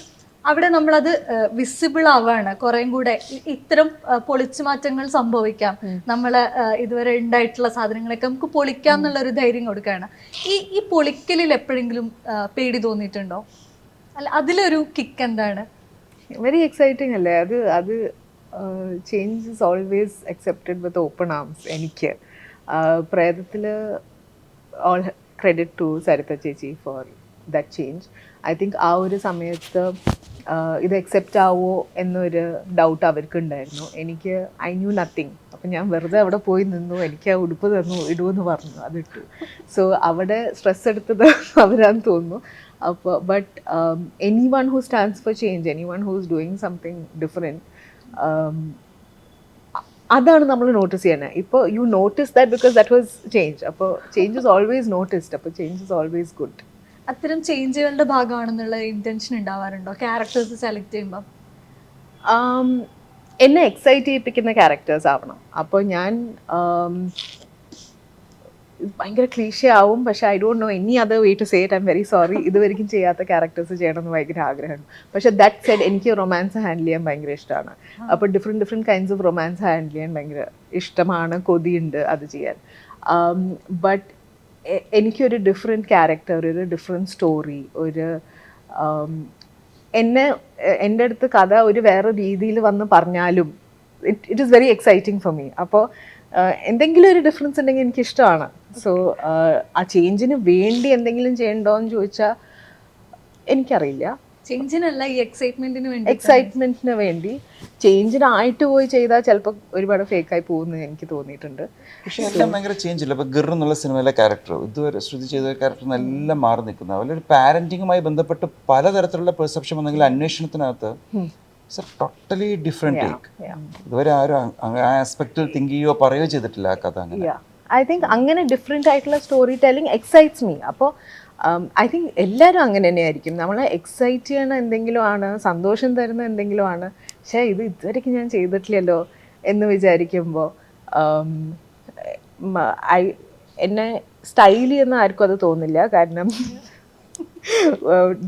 അവിടെ നമ്മളത് വിസിബിൾ ആവാണ്. കുറേം കൂടെ ഇത്തരം പൊളിച്ചു മാറ്റങ്ങൾ സംഭവിക്കാം, നമ്മളെ ഇതുവരെ ഉണ്ടായിട്ടുള്ള സാധനങ്ങളൊക്കെ നമുക്ക് പൊളിക്കാം എന്നുള്ള ഒരു ധൈര്യം കൊടുക്കുകയാണ്. ഈ പൊളിക്കലിൽ എപ്പോഴെങ്കിലും പേടി തോന്നിയിട്ടുണ്ടോ? അല്ല അതിലൊരു കിക്ക് എന്താണ്? വെരി എക്സൈറ്റിംഗ് അല്ലേ അത് change is always accepted with open arms. എനിക്ക് പ്രേതത്തിൽ ഓൾ ക്രെഡിറ്റ് ടു സരിത ചേച്ചി for that change. I think ആ ഒരു സമയത്ത് ഇത് അക്സെപ്റ്റ് ആവോ എന്നൊരു ഡൗട്ട് അവർക്ക് ഉണ്ടായിരുന്നു. എനിക്ക് ഐ ന്യൂ നത്തിങ്. അപ്പം ഞാൻ വെറുതെ അവിടെ പോയി നിന്നു, എനിക്ക് ആ ഉടുപ്പ് തന്നു, ഇടുമെന്ന് പറഞ്ഞു, അതിട്ടു. സോ അവിടെ സ്ട്രെസ് എടുത്തത് അവരാന്ന് തോന്നുന്നു. അപ്പോൾ but any one who stands for change, any one who is doing something different, അതാണ് നമ്മൾ നോട്ടീസ് ചെയ്യണേ. ഇപ്പോൾ you notice that because that was change. അപ്പോൾ ചേഞ്ച് ഇസ് ഓൾവേസ് നോട്ടീസ്ഡ്. അപ്പോൾ ചേഞ്ച് ഇസ് ഓൾവേസ് ഗുഡ്. അത്തരം ചേഞ്ചുകളുടെ ഭാഗമാണെന്നുള്ള ഇന്റൻഷൻ ഉണ്ടാവാറുണ്ടോ ക്യാരക്ടേഴ്സ് സെലക്ട് ചെയ്യുമ്പോൾ? എന്നെ excite ചെയ്യിപ്പിക്കുന്ന characters ആവണം. അപ്പോൾ ഞാൻ ഭയങ്കര ക്ലീഷ ആവും, പക്ഷേ I don't know any other way to say it. I am very sorry. ഇതുവരെയും ചെയ്യാത്ത ക്യാരക്ടേഴ്സ് ചെയ്യണമെന്ന് ഭയങ്കര ആഗ്രഹമാണ്. പക്ഷേ ദാറ്റ് സെഡ് എനിക്ക് റൊമാൻസ് ഹാൻഡിൽ ചെയ്യാൻ ഭയങ്കര ഇഷ്ടമാണ്. അപ്പോൾ different kinds of romance handle ചെയ്യാൻ ഭയങ്കര ഇഷ്ടമാണ്, കൊതിയുണ്ട് അത് ചെയ്യാൻ. ബട്ട് എനിക്കൊരു ഡിഫറെൻറ്റ് ക്യാരക്ടർ, ഒരു ഡിഫറെൻറ്റ് സ്റ്റോറി, എൻ്റെ അടുത്ത് കഥ ഒരു വേറെ രീതിയിൽ വന്ന് പറഞ്ഞാലും it is very exciting for me. അപ്പോൾ എന്തെങ്കിലും ഒരു ഡിഫറൻസ് ഉണ്ടെങ്കിൽ എനിക്കിഷ്ടമാണ്. സോ ആ ചേഞ്ചിന് വേണ്ടി എന്തെങ്കിലും ചെയ്യണ്ടോ എന്ന് ചോദിച്ചാൽ എനിക്കറിയില്ല. ചേഞ്ചിനല്ല, ഈ എക്സൈറ്റ്മെന്റിന് വേണ്ടി. എക്സൈറ്റ്മെന്റിന് വേണ്ടി. ചേഞ്ചിനായിട്ട് പോയി ചെയ്താൽ ചിലപ്പോൾ ഒരുപാട് ഫേക്കായി പോകുമെന്ന് എനിക്ക് തോന്നിയിട്ടുണ്ട്. പക്ഷേ എല്ലാം ഭയങ്കര ചേഞ്ച് ഇല്ല. ഇപ്പോൾ ഗിർ എന്നുള്ള സിനിമയിലെ ക്യാരക്ടർ ഇതുവരെ ശ്രുതി ചെയ്ത ക്യാരക്ടർ എല്ലാം മാറി നിൽക്കുന്നത്. അതിലൊരു പാരന്റിങ്ങുമായി ബന്ധപ്പെട്ട് പലതരത്തിലുള്ള പെർസെപ്ഷൻ വന്നെങ്കിൽ അന്വേഷണത്തിനകത്ത് ടോട്ടലി ഡിഫറെന്റ് ടേക്ക്. ഇതുവരെ ആരും ആ ആസ്പെക്റ്റിൽ തിങ്ക് ചെയ്യുകയോ പറയുകയോ ചെയ്തിട്ടില്ല ആ കഥ. അങ്ങനെ ഐ തിങ്ക് അങ്ങനെ ഡിഫറെൻ്റ് ആയിട്ടുള്ള സ്റ്റോറി ടെല്ലിംഗ് എക്സൈറ്റ്സ് മീ. അപ്പോൾ ഐ തിങ്ക് എല്ലാവരും അങ്ങനെ തന്നെയായിരിക്കും. നമ്മളെ എക്സൈറ്റ് ചെയ്യണ എന്തെങ്കിലും ആണ്, സന്തോഷം തരുന്ന എന്തെങ്കിലും ആണ്. പക്ഷേ ഇത് ഇതുവരെയ്ക്ക് ഞാൻ ചെയ്തിട്ടില്ലല്ലോ എന്ന് വിചാരിക്കുമ്പോൾ എന്നെ സ്റ്റൈലി എന്ന് ആർക്കും അത് തോന്നില്ല. കാരണം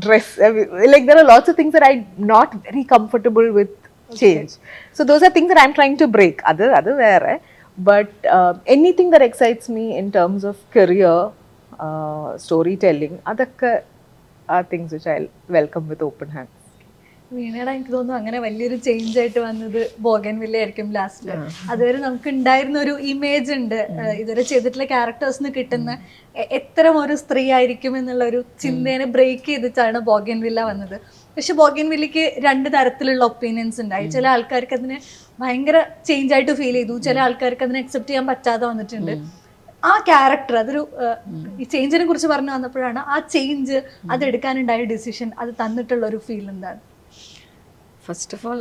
dress, like there are lots of things that I'm not very comfortable with change. So those are things that I'm trying to break. Adu vera. But anything that excites me in terms of career, storytelling, adakka are things which I'll welcome with open hands. വീണയുടെ എനിക്ക് തോന്നുന്നു അങ്ങനെ വലിയൊരു change ആയിട്ട് വന്നത് bougainvillea ആയിരിക്കും last. അതുവരെ നമുക്ക് ഉണ്ടായിരുന്ന ഒരു ഇമേജ് ഉണ്ട്, ഇതുവരെ ചെയ്തിട്ടുള്ള ക്യാരക്ടേഴ്സിന് കിട്ടുന്ന എത്തരം ഒരു സ്ത്രീ ആയിരിക്കും എന്നുള്ള ഒരു ചിന്തേനെ ബ്രേക്ക് ചെയ്തിട്ടാണ് ബോഗൻവില്ല വന്നത്. പക്ഷെ ബോഗൻവില്ലയ്ക്ക് രണ്ട് തരത്തിലുള്ള ഒപ്പീനിയൻസ് ഉണ്ടായി. ചില ആൾക്കാർക്ക് അതിന് ഭയങ്കര ചേഞ്ച് ആയിട്ട് ഫീൽ ചെയ്തു, ചില ആൾക്കാർക്ക് അതിനെ അക്സെപ്റ്റ് ചെയ്യാൻ പറ്റാതെ വന്നിട്ടുണ്ട്. ആ ക്യാരക്ടർ അതൊരു ഈ ചേഞ്ചിനെ കുറിച്ച് പറഞ്ഞു വന്നപ്പോഴാണ് ആ ചേഞ്ച് അതെടുക്കാനുണ്ടായ ഡിസിഷൻ, അത് തന്നിട്ടുള്ള ഒരു ഫീൽ എന്താണ്? ഫസ്റ്റ് ഓഫ് ഓൾ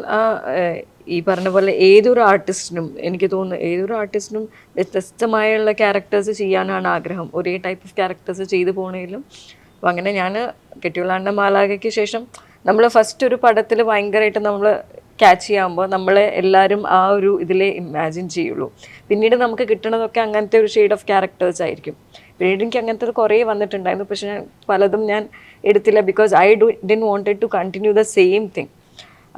ഈ പറഞ്ഞ പോലെ ഏതൊരു ആർട്ടിസ്റ്റിനും എനിക്ക് തോന്നുന്നു ഏതൊരു ആർട്ടിസ്റ്റിനും വ്യത്യസ്തമായുള്ള ക്യാരക്ടേഴ്സ് ചെയ്യാനാണ് ആഗ്രഹം. ഒരേ ടൈപ്പ് ഓഫ് ക്യാരക്ടേഴ്സ് ചെയ്തു പോകണേലും. അപ്പോൾ അങ്ങനെ ഞാൻ കെട്ടിയുള്ളാണ്ട മാലാഖയ്ക്ക് ശേഷം നമ്മൾ ഫസ്റ്റ് ഒരു പടത്തിൽ ഭയങ്കരമായിട്ട് നമ്മൾ ക്യാച്ച് ചെയ്യുമ്പോൾ നമ്മളെ എല്ലാവരും ആ ഒരു ഇതിലേ ഇമാജിൻ ചെയ്യുള്ളൂ. പിന്നീട് നമുക്ക് കിട്ടണതൊക്കെ അങ്ങനത്തെ ഒരു ഷെയ്ഡ് ഓഫ് ക്യാരക്ടേഴ്സ് ആയിരിക്കും. പിന്നീട് എനിക്ക് അങ്ങനത്തെ കുറേ വന്നിട്ടുണ്ടായിരുന്നു, പക്ഷെ പലതും ഞാൻ എടുത്തില്ല. Because I didn't wanted to continue the same thing.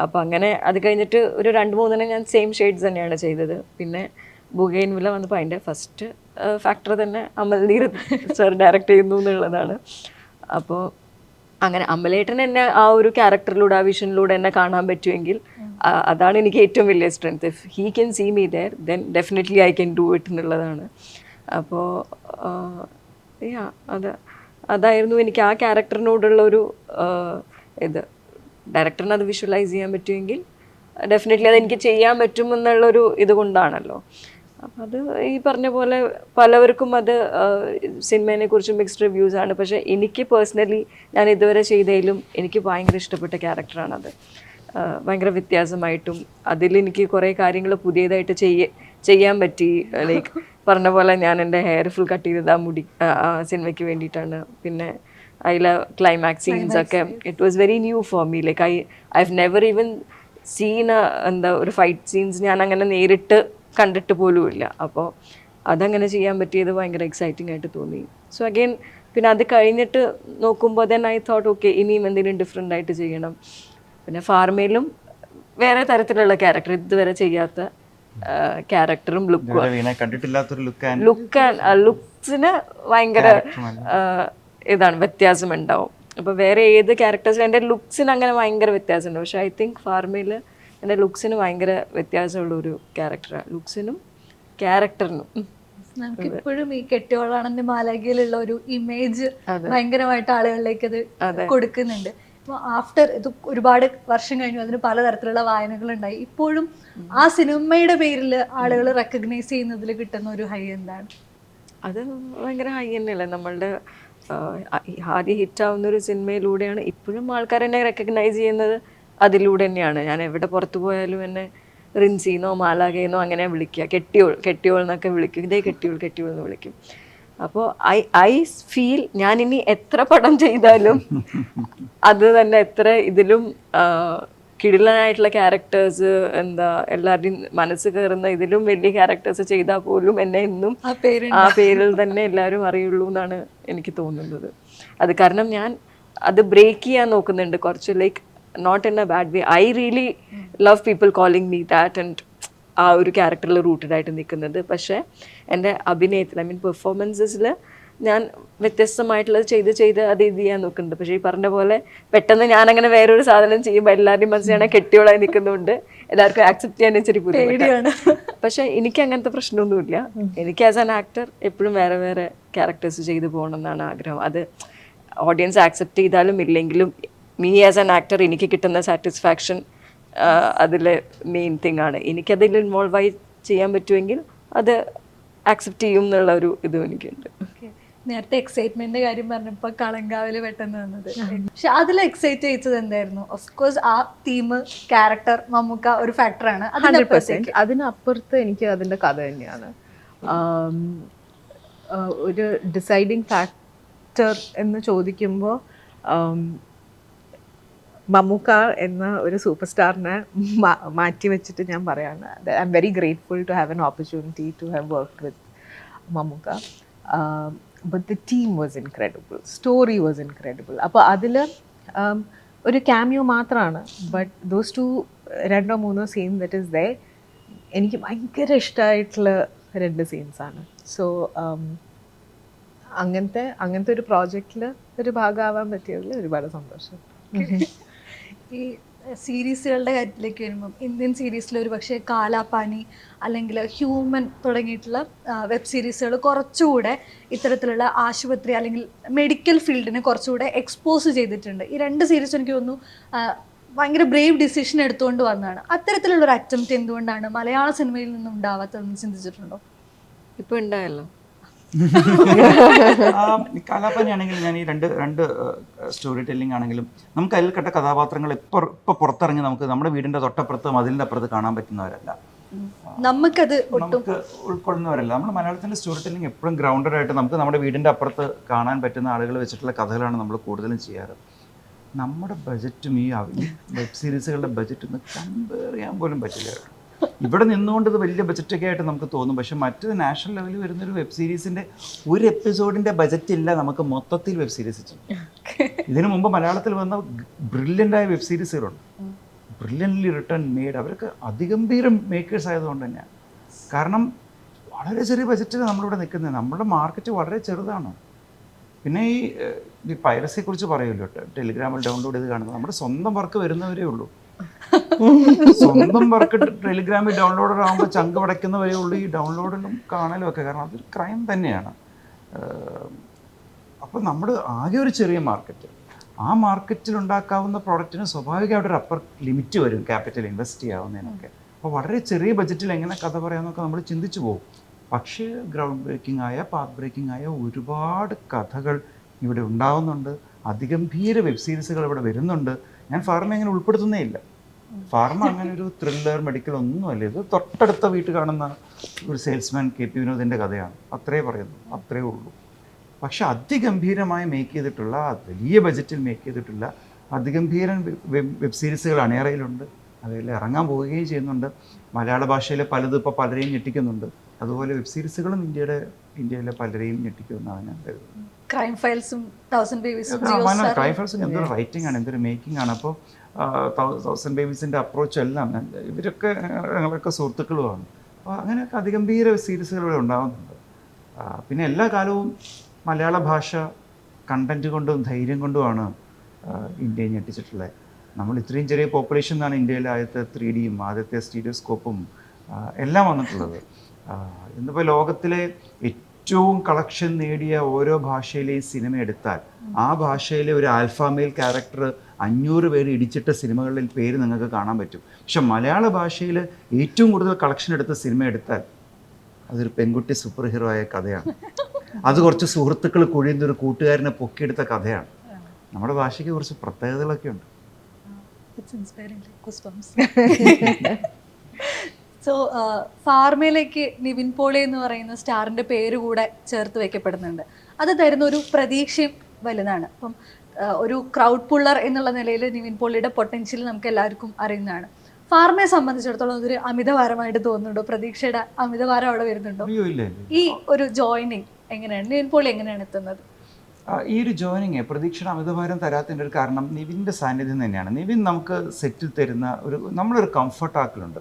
അപ്പോൾ അങ്ങനെ അത് കഴിഞ്ഞിട്ട് ഒരു 2-3 ഞാൻ സെയിം ഷെയ്ഡ്സ് തന്നെയാണ് ചെയ്തത്. പിന്നെ ബൊഗെയിൻവില്ല വന്നപ്പോൾ അതിൻ്റെ ഫസ്റ്റ് ഫാക്ടർ തന്നെ അമൽനീർ സർ ഡയറക്റ്റ് ചെയ്യുന്നു എന്നുള്ളതാണ്. അപ്പോൾ അങ്ങനെ അമലേട്ടൻ എന്നെ ആ ഒരു ക്യാരക്ടറിലൂടെ ആ വിഷനിലൂടെ എന്നെ കാണാൻ പറ്റുമെങ്കിൽ അതാണ് എനിക്ക് ഏറ്റവും വലിയ strength. If he can see me there then definitely I can do it എന്നുള്ളതാണ്. അപ്പോൾ അതായിരുന്നു എനിക്ക് ആ ക്യാരക്ടറിനോടുള്ള ഒരു ഇത്. ഡയറക്ടറിന് അത് വിഷ്വലൈസ് ചെയ്യാൻ പറ്റുമെങ്കിൽ ഡെഫിനറ്റ്ലി അതെനിക്ക് ചെയ്യാൻ പറ്റുമെന്നുള്ളൊരു ഇതുകൊണ്ടാണല്ലോ. അപ്പം അത് ഈ പറഞ്ഞ പോലെ പലവർക്കും അത് സിനിമേനെ കുറിച്ച് മിക്സ്ഡ് റിവ്യൂസ് ആണ്. പക്ഷേ എനിക്ക് പേഴ്സണലി ഞാൻ ഇതുവരെ ചെയ്തതിലും എനിക്ക് ഭയങ്കര ഇഷ്ടപ്പെട്ട ക്യാരക്ടറാണത്. ഭയങ്കര വ്യത്യാസമായിട്ടും അതിലെനിക്ക് കുറേ കാര്യങ്ങൾ പുതിയതായിട്ട് ചെയ്യാൻ പറ്റി. ലൈക്ക് പറഞ്ഞ പോലെ ഞാൻ എൻ്റെ ഹെയർ ഫുൾ കട്ട് ചെയ്തത് ആ മുടി ആ സിനിമയ്ക്ക് വേണ്ടിയിട്ടാണ്. പിന്നെ അതിലെ ക്ലൈമാക്സ് സീൻസ് ഒക്കെ it was very new for me. Like I have never even seen എന്താ ഒരു ഫൈറ്റ് സീൻസ് ഞാൻ അങ്ങനെ നേരിട്ട് കണ്ടിട്ട് പോലും ഇല്ല. അപ്പോൾ അതങ്ങനെ ചെയ്യാൻ പറ്റിയത് ഭയങ്കര എക്സൈറ്റിംഗ് ആയിട്ട് തോന്നി. സോ അഗെയിൻ പിന്നെ അത് കഴിഞ്ഞിട്ട് നോക്കുമ്പോൾ ദെൻ ഐ തോട്ട് ഓക്കെ ഇനിയും എന്തെങ്കിലും ഡിഫറെൻ്റ് ആയിട്ട് ചെയ്യണം. പിന്നെ ഫാർമയിലും വേറെ തരത്തിലുള്ള ക്യാരക്ടർ, ഇതുവരെ ചെയ്യാത്ത ക്യാരക്ടറും കണ്ടിട്ടില്ലാത്തൊരു ലുക്സിന് ഭയങ്കര ഇതാണ് വ്യത്യാസം ഉണ്ടാവും. അപ്പോൾ വേറെ ഏത് ക്യാരക്ടേഴ്സിലും എൻ്റെ ലുക്സിന് അങ്ങനെ ഭയങ്കര വ്യത്യാസമുണ്ട്. പക്ഷേ ഐ തിങ്ക് ഫാർമയിൽ എൻ്റെ ലുക്സിന് ഭയങ്കര വ്യത്യാസമുള്ള ഒരു ക്യാരക്ടറാണ്, ലുക്സിനും ക്യാരക്ടറിനും. നമുക്ക് ഇപ്പോഴും ഈ കെട്ടിയോളാണെന്റെ മാലാഖയിലുള്ള ഒരു ഇമേജ് ഭയങ്കരമായിട്ട് ആളുകളിലേക്ക് അത് കൊടുക്കുന്നുണ്ട്. ഇപ്പോൾ ആഫ്റ്റർ ഇത് ഒരുപാട് വർഷം കഴിഞ്ഞു, അതിന് പലതരത്തിലുള്ള വായനകളുണ്ടായി. ഇപ്പോഴും ആ സിനിമയുടെ പേരിൽ ആളുകൾ റെക്കഗ്നൈസ് ചെയ്യുന്നതിൽ കിട്ടുന്ന ഒരു ഹൈ എന്താണ്? അത് ഭയങ്കര ഹൈ തന്നെയല്ലേ. നമ്മളുടെ ആദ്യം ഹിറ്റാവുന്ന ഒരു സിനിമയിലൂടെയാണ് ഇപ്പോഴും ആൾക്കാർ എന്നെ റെക്കഗ്നൈസ് ചെയ്യുന്നത്, അതിലൂടെ തന്നെയാണ്. ഞാൻ എവിടെ പുറത്തു പോയാലും എന്നെ റിൻസിന്നോ മാലാഖയെന്നോ അങ്ങനെ വിളിക്കുക, കെട്ടിയോൾ എന്നൊക്കെ വിളിക്കും, ഇതേ കെട്ടിയോൾ എന്ന് വിളിക്കും. അപ്പോൾ ഐ ഫീൽ ഞാൻ ഇനി എത്ര പടം ചെയ്താലും അത് തന്നെ എത്ര ഇതിലും കിടിലനായിട്ടുള്ള ക്യാരക്ടേഴ്സ് എന്താ എല്ലാവരുടെയും മനസ്സ് കയറുന്ന ഇതിലും വലിയ ക്യാരക്ടേഴ്സ് ചെയ്താൽ പോലും എന്നെ ഇന്നും ആ പേരിൽ തന്നെ എല്ലാവരും അറിയുള്ളൂ എന്നാണ് എനിക്ക് തോന്നുന്നത്. അത് കാരണം ഞാൻ അത് ബ്രേക്ക് ചെയ്യാൻ നോക്കുന്നുണ്ട് കുറച്ച്, like not in a bad way. I really love people calling me that and ആ ഒരു ക്യാരക്ടറിൽ റൂട്ടഡ് ആയിട്ട് നിൽക്കുന്നത്. പക്ഷേ എൻ്റെ അഭിനയത്തിൽ ഐ മീൻ പെർഫോമൻസസിൽ ഞാൻ വ്യത്യസ്തമായിട്ടുള്ളത് ചെയ്ത് അത് ഇത് ചെയ്യാൻ നോക്കുന്നുണ്ട്. പക്ഷേ ഈ പറഞ്ഞ പോലെ പെട്ടെന്ന് ഞാനങ്ങനെ വേറൊരു സാധനം ചെയ്യുമ്പോൾ എല്ലാവരുടെയും മനസ്സിലാണ് കെട്ടിയോളായി നിൽക്കുന്നതുകൊണ്ട് എല്ലാവർക്കും ആക്സെപ്റ്റ് ചെയ്യാൻ ഇച്ചിരി ബുദ്ധിമുട്ടാണ്. പക്ഷേ എനിക്ക് അങ്ങനത്തെ പ്രശ്നമൊന്നുമില്ല. എനിക്ക് ആസ് ആൻ ആക്ടർ എപ്പോഴും വേറെ വേറെ ക്യാരക്ടേഴ്സ് ചെയ്തു പോകണം എന്നാണ് ആഗ്രഹം. അത് ഓഡിയൻസ് ആക്സെപ്റ്റ് ചെയ്താലും ഇല്ലെങ്കിലും മീ ആസ് ആൻ ആക്ടർ എനിക്ക് കിട്ടുന്ന സാറ്റിസ്ഫാക്ഷൻ അതിലെ മെയിൻ തിങ് ആണ്. എനിക്കതിൽ ഇൻവോൾവായി ചെയ്യാൻ പറ്റുമെങ്കിൽ അത് ആക്സെപ്റ്റ് ചെയ്യും എന്നുള്ള ഒരു ഇതും എനിക്കുണ്ട്. നേരത്തെ എക്സൈറ്റ്മെന്റ് കാര്യം പറഞ്ഞപ്പോൾ കളങ്കാവില് പെട്ടെന്ന് വന്നത്, പക്ഷെ അതിൽ എക്സൈറ്റ് ചെയ്തത് എന്തായിരുന്നു? ഓഫ്കോഴ്സ് ആ തീം, ക്യാരക്ടർ, മമ്മൂക്ക ഒരു ഫാക്ടറാണ്. 100%. അതിനപ്പുറത്ത് എനിക്ക് അതിൻ്റെ കഥ തന്നെയാണ് ഒരു ഡിസൈഡിങ് ഫാക്ടർ എന്ന് ചോദിക്കുമ്പോൾ. മമ്മൂക്ക എന്ന ഒരു സൂപ്പർ സ്റ്റാറിനെ മാറ്റി വെച്ചിട്ട് ഞാൻ പറയാണ്, I am very grateful to have an opportunity to have worked with Mammukka. But the team was incredible, story was incredible. അപ്പോൾ അതിൽ ഒരു ക്യാമിയോ മാത്രമാണ്, ബട്ട് ദോസ് രണ്ടോ മൂന്നോ സീൻ ദറ്റ് ഈസ് ദേ എനിക്ക് ഭയങ്കര ഇഷ്ടമായിട്ടുള്ള 2 സീൻസാണ്. സോ അങ്ങനത്തെ ഒരു പ്രോജക്റ്റിൽ ഒരു ഭാഗമാവാൻ പറ്റിയതിൽ ഒരുപാട് സന്തോഷം. ഈ സീരീസുകളുടെ കാര്യത്തിലേക്ക് വരുമ്പം ഇന്ത്യൻ സീരീസിൽ ഒരു പക്ഷേ കാലാപാനി അല്ലെങ്കിൽ ഹ്യൂമൻ തുടങ്ങിയിട്ടുള്ള വെബ് സീരീസുകൾ കുറച്ചുകൂടെ ഇത്തരത്തിലുള്ള ആശുപത്രി അല്ലെങ്കിൽ മെഡിക്കൽ ഫീൽഡിനെ കുറച്ചുകൂടെ എക്സ്പോസ് ചെയ്തിട്ടുണ്ട്. ഈ 2 സീരീസ് എനിക്ക് തോന്നുന്നു ഭയങ്കര ബ്രേവ് ഡിസിഷൻ എടുത്തുകൊണ്ട് വന്നതാണ്. അത്തരത്തിലുള്ളൊരു അറ്റംപ്റ്റ് എന്തുകൊണ്ടാണ് മലയാള സിനിമയിൽ നിന്നും ഉണ്ടാവാത്തതെന്ന് ചിന്തിച്ചിട്ടുണ്ടോ? ഇപ്പോൾ ഉണ്ടായല്ലോ. കലാപാനിയാണെങ്കിൽ ഞാൻ ഈ രണ്ട് സ്റ്റോറി ടെല്ലിംഗ് ആണെങ്കിലും നമുക്ക് അതിൽ കണ്ട കഥാപാത്രങ്ങൾ ഇപ്പോൾ പുറത്തിറങ്ങി നമുക്ക് നമ്മുടെ വീടിൻ്റെ തൊട്ടപ്പുറത്ത് മതിലിൻ്റെ അപ്പുറത്ത് കാണാൻ പറ്റുന്നവരല്ല, നമുക്ക് ഉൾക്കൊള്ളുന്നവരല്ല. നമ്മൾ മലയാളത്തിൻ്റെ സ്റ്റോറി ടെല്ലിംഗ് എപ്പോഴും ഗ്രൗണ്ടഡ് ആയിട്ട് നമുക്ക് നമ്മുടെ വീടിൻ്റെ അപ്പുറത്ത് കാണാൻ പറ്റുന്ന ആളുകൾ വെച്ചിട്ടുള്ള കഥകളാണ് നമ്മൾ കൂടുതലും ചെയ്യാറ്. നമ്മുടെ ബജറ്റും ഈ വെബ് സീരീസുകളുടെ ബജറ്റൊന്നും കമ്പയർ ചെയ്യാൻ പോലും പറ്റില്ല. ഇവിടെ നിന്നുകൊണ്ട് ഇത് വലിയ ബജറ്റൊക്കെ ആയിട്ട് നമുക്ക് തോന്നും, പക്ഷെ മറ്റൊരു നാഷണൽ ലെവലിൽ വരുന്നൊരു വെബ് സീരീസിൻ്റെ ഒരു എപ്പിസോഡിൻ്റെ ബജറ്റ് ഇല്ല നമുക്ക് മൊത്തത്തിൽ വെബ് സീരീസ് ചെയ്യും. ഇതിനു മുമ്പ് മലയാളത്തിൽ വന്ന ബ്രില്യൻ്റായ വെബ് സീരീസുകളുണ്ട്, ബ്രില്യൻ്റ്ലി റിട്ടേൺ മെയ്ഡ്. അവർക്ക് അതിഗംഭീരം മേക്കേഴ്സ് ആയതുകൊണ്ട് തന്നെയാണ്. കാരണം വളരെ ചെറിയ ബജറ്റിൽ നമ്മളിവിടെ നിൽക്കുന്നത്, നമ്മുടെ മാർക്കറ്റ് വളരെ ചെറുതാണ്. പിന്നെ ഈ പൈറസിയെക്കുറിച്ച് പറയുമല്ലോ, ടെലിഗ്രാമിൽ ഡൗൺലോഡ് ചെയ്ത് കാണുന്നത് നമ്മുടെ സ്വന്തം വർക്ക് വരുന്നവരേ ഉള്ളൂ. സ്വന്തം വർക്ക് ടെലിഗ്രാമിൽ ഡൗൺലോഡർ ആകുമ്പോൾ ചങ്ക് പടയ്ക്കുന്നവരേ ഉള്ളൂ ഈ ഡൗൺലോഡിലും കാണലും ഒക്കെ. കാരണം അതൊരു ക്രൈം തന്നെയാണ്. അപ്പോൾ നമ്മൾ ആകെ ഒരു ചെറിയ മാർക്കറ്റ്, ആ മാർക്കറ്റിൽ ഉണ്ടാക്കാവുന്ന പ്രോഡക്റ്റിന് സ്വാഭാവികമായിട്ടൊരു അപ്പർ ലിമിറ്റ് വരും ക്യാപിറ്റൽ ഇൻവെസ്റ്റ് ചെയ്യാവുന്നതിനൊക്കെ. അപ്പോൾ വളരെ ചെറിയ ബജറ്റിൽ എങ്ങനെ കഥ പറയാമെന്നൊക്കെ നമ്മൾ ചിന്തിച്ചു പോകും. പക്ഷേ ഗ്രൗണ്ട് ബ്രേക്കിംഗ് ആയ പാത്ത് ബ്രേക്കിംഗ് ആയ ഒരുപാട് കഥകൾ ഇവിടെ ഉണ്ടാവുന്നുണ്ട്. അതിഗംഭീര വെബ് സീരീസുകൾ ഇവിടെ വരുന്നുണ്ട്. ഞാൻ ഫാർമ അങ്ങനെ ഉൾപ്പെടുത്തുന്നേ ഇല്ല. ഫാർമ അങ്ങനെ ഒരു ത്രില്ലർ മെഡിക്കൽ ഒന്നുമല്ല. ഇത് തൊട്ടടുത്ത വീട്ടിൽ കാണുന്ന ഒരു സെയിൽസ്മാൻ KP വിനോദിൻ്റെ കഥയാണ്. അത്രേ പറയുന്നു, അത്രേ ഉള്ളൂ. പക്ഷെ അതിഗംഭീരമായി മേക്ക് ചെയ്തിട്ടുള്ള, വലിയ ബജറ്റിൽ മേക്ക് ചെയ്തിട്ടുള്ള അതിഗംഭീരൻ വെബ് സീരീസുകൾ അണിയറയിലുണ്ട്. അതിൽ ഇറങ്ങാൻ പോവുകയും ചെയ്യുന്നുണ്ട്. മലയാള ഭാഷയിലെ പലതും ഇപ്പോൾ പലരെയും ഞെട്ടിക്കുന്നുണ്ട്. അതുപോലെ വെബ് സീരീസുകളും ഇന്ത്യയിലെ പലരെയും ഞെട്ടിക്കുമെന്നാണ് ഞാൻ കരുതുന്നത്. ക്രൈം ഫയൽസും 1000 ബേബീസും ക്രൈം ഫയൽസും എന്തൊരു റൈറ്റിംഗ് ആണ്, എന്തൊരു മേക്കിംഗ് ആണ്. അപ്പോൾ 1000 ബേബീസിൻ്റെ അപ്രോച്ച് എല്ലാം ഇവരൊക്കെ ഞങ്ങളൊക്കെ സുഹൃത്തുക്കളുമാണ്. അപ്പോൾ അങ്ങനെയൊക്കെ അതിഗംഭീര സീരീസുകൾ ഇവിടെ ഉണ്ടാകുന്നുണ്ട്. പിന്നെ എല്ലാ കാലവും മലയാള ഭാഷ കണ്ടന്റ് കൊണ്ടും ധൈര്യം കൊണ്ടുമാണ് ഇന്ത്യയെ ഞെട്ടിച്ചിട്ടുള്ളത്. നമ്മൾ ഇത്രയും ചെറിയ പോപ്പുലേഷൻ എന്നാണ് ഇന്ത്യയിലെ ആദ്യത്തെ 3Dയും ആദ്യത്തെ സ്റ്റീരിയോസ്കോപ്പും എല്ലാം വന്നിട്ടുള്ളത്. ഇന്നിപ്പോൾ ലോകത്തിലെ ഏറ്റവും കളക്ഷൻ നേടിയ ഓരോ ഭാഷയിലെയും സിനിമ എടുത്താൽ ആ ഭാഷയിലെ ഒരു ആൽഫാമെയിൽ ക്യാരക്ടർ 500 പേര് ഇടിച്ചിട്ട സിനിമകളിൽ പേര് നിങ്ങൾക്ക് കാണാൻ പറ്റും. പക്ഷെ മലയാള ഭാഷയിൽ ഏറ്റവും കൂടുതൽ കളക്ഷൻ എടുത്ത സിനിമ എടുത്താൽ അതൊരു പെൺകുട്ടി സൂപ്പർ ഹീറോ ആയ കഥയാണ്. അത് കുറച്ച് സുഹൃത്തുക്കൾ കുഴിയുന്ന ഒരു കൂട്ടുകാരനെ പൊക്കിയെടുത്ത കഥയാണ്. നമ്മുടെ ഭാഷയ്ക്ക് കുറച്ച് പ്രത്യേകതകളൊക്കെ ഉണ്ട്. സോ ഫാർമയിലേക്ക് നിവിൻ പോളി എന്ന് പറയുന്ന സ്റ്റാറിൻ്റെ പേര് കൂടെ ചേർത്ത് വെക്കപ്പെടുന്നുണ്ട്. അത് തരുന്ന ഒരു പ്രതീക്ഷയും വലുതാണ്. അപ്പം ഒരു ക്രൗഡ് പുള്ളർ എന്നുള്ള നിലയിൽ നിവിൻ പോളിയുടെ പൊട്ടൻഷ്യൽ നമുക്ക് എല്ലാവർക്കും അറിയുന്നതാണ്. ഫാർമയെ സംബന്ധിച്ചിടത്തോളം അതൊരു അമിതഭാരമായിട്ട് തോന്നുന്നുണ്ടോ? പ്രതീക്ഷയുടെ അമിതഭാരം അവിടെ വരുന്നുണ്ടോ? ഈ ഒരു ജോയിനിങ് എങ്ങനെയാണ്, നിവിൻ പോളി എങ്ങനെയാണ് എത്തുന്നത്? ഈ ഒരു ജോയിനിങ് പ്രതീക്ഷയുടെ അമിതഭാരം തരാത്തതിൻ്റെ ഒരു കാരണം നിവിൻ്റെ സാന്നിധ്യം തന്നെയാണ്. നിവിൻ നമുക്ക് സെറ്റിൽ തരുന്ന നമ്മളൊരു കംഫർട്ട് ആക്കലുണ്ട്.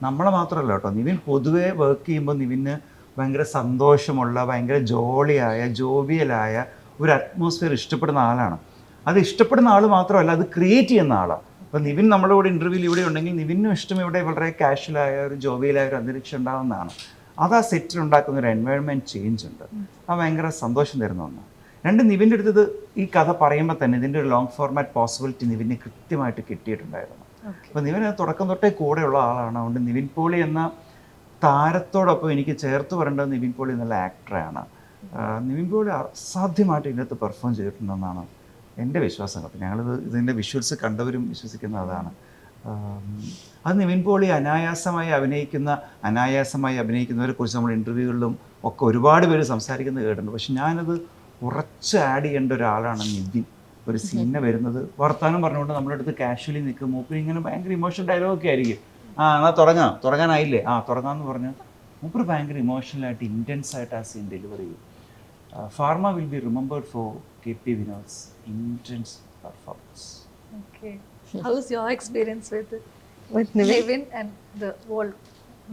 നമ്മളെ മാത്രമല്ല കേട്ടോ, നിവിൻ പൊതുവേ വർക്ക് ചെയ്യുമ്പോൾ നിവിന് ഭയങ്കര സന്തോഷമുള്ള, ഭയങ്കര ജോവിയലായ ഒരു അറ്റ്മോസ്ഫിയർ ഇഷ്ടപ്പെടുന്ന ആളാണ്. അത് ഇഷ്ടപ്പെടുന്ന ആൾ മാത്രമല്ല, അത് ക്രിയേറ്റ് ചെയ്യുന്ന ആളാണ്. അപ്പോൾ നിവിൻ നമ്മുടെ കൂടെ ഇൻ്റർവ്യൂവിൽ ഇവിടെ ഉണ്ടെങ്കിൽ നിവിനും ഇഷ്ടം ഇവിടെ വളരെ കാഷ്വലായ ഒരു ജോവിയലായ ഒരു അന്തരീക്ഷം ഉണ്ടാകുന്നതാണ്. അത് ആ സെറ്റിൽ ഉണ്ടാക്കുന്ന ഒരു എൻവയോൺമെൻറ്റ് ചേഞ്ച് ഉണ്ട്. അത് ഭയങ്കര സന്തോഷം തരുന്ന ഒന്നാണ്. രണ്ട്, നിവിൻ്റെ അടുത്തത് ഈ കഥ പറയുമ്പോൾ തന്നെ ഇതിൻ്റെ ഒരു ലോങ് ഫോർമാറ്റ് പോസിബിലിറ്റി നിവിന് കൃത്യമായിട്ട് കിട്ടിയിട്ടുണ്ടായിരുന്നു. അപ്പോൾ നിവിന് തുടക്കം തൊട്ടേ കൂടെയുള്ള ആളാണ്. അതുകൊണ്ട് നിവിൻ പോളി എന്ന താരത്തോടൊപ്പം എനിക്ക് ചേർത്ത് പറയേണ്ടത് നിവിൻ പോളി എന്നുള്ള ആക്ടറാണ്. നിവിൻ പോളി അസാധ്യമായിട്ട് ഇതിനകത്ത് പെർഫോം ചെയ്തിട്ടുണ്ടെന്നാണ് എൻ്റെ വിശ്വാസം. അപ്പോൾ ഞങ്ങളിത് ഇതിൻ്റെ വിഷ്വൽസ് കണ്ടവരും വിശ്വസിക്കുന്ന അതാണ്. അത് നിവിൻ പോളി അനായാസമായി അഭിനയിക്കുന്നവരെ കുറിച്ച് നമ്മൾ ഇൻ്റർവ്യൂകളിലും ഒക്കെ ഒരുപാട് പേര് സംസാരിക്കുന്നത് കേട്ടിട്ടുണ്ട്. പക്ഷെ ഞാനത് ഉറച്ച് ആഡ് ചെയ്യേണ്ട ഒരാളാണ് നിവിൻ. ഒരു സീനെ വരുന്നത് വർത്താനം പറഞ്ഞുകൊണ്ട് നമ്മുടെ അടുത്ത് കാഷ്വലി നിൽക്കും. മൂപ്പര് ഇങ്ങനെ ഭയങ്കര ഇമോഷണൽ ഡയലോഗൊക്കെ ആയിരിക്കും. എന്നാൽ തുടങ്ങാനായില്ലേ, തുടങ്ങാമെന്ന് പറഞ്ഞ് മൂപ്പര് ഭയങ്കര ഇമോഷണലായിട്ട് ഇൻറ്റൻസ് ആയിട്ട് ആ സീൻ ഡെലിവർ ചെയ്യും. Pharma will be remembered for KP Vinod's intense performance. Okay. How is your experience with Nivin and the whole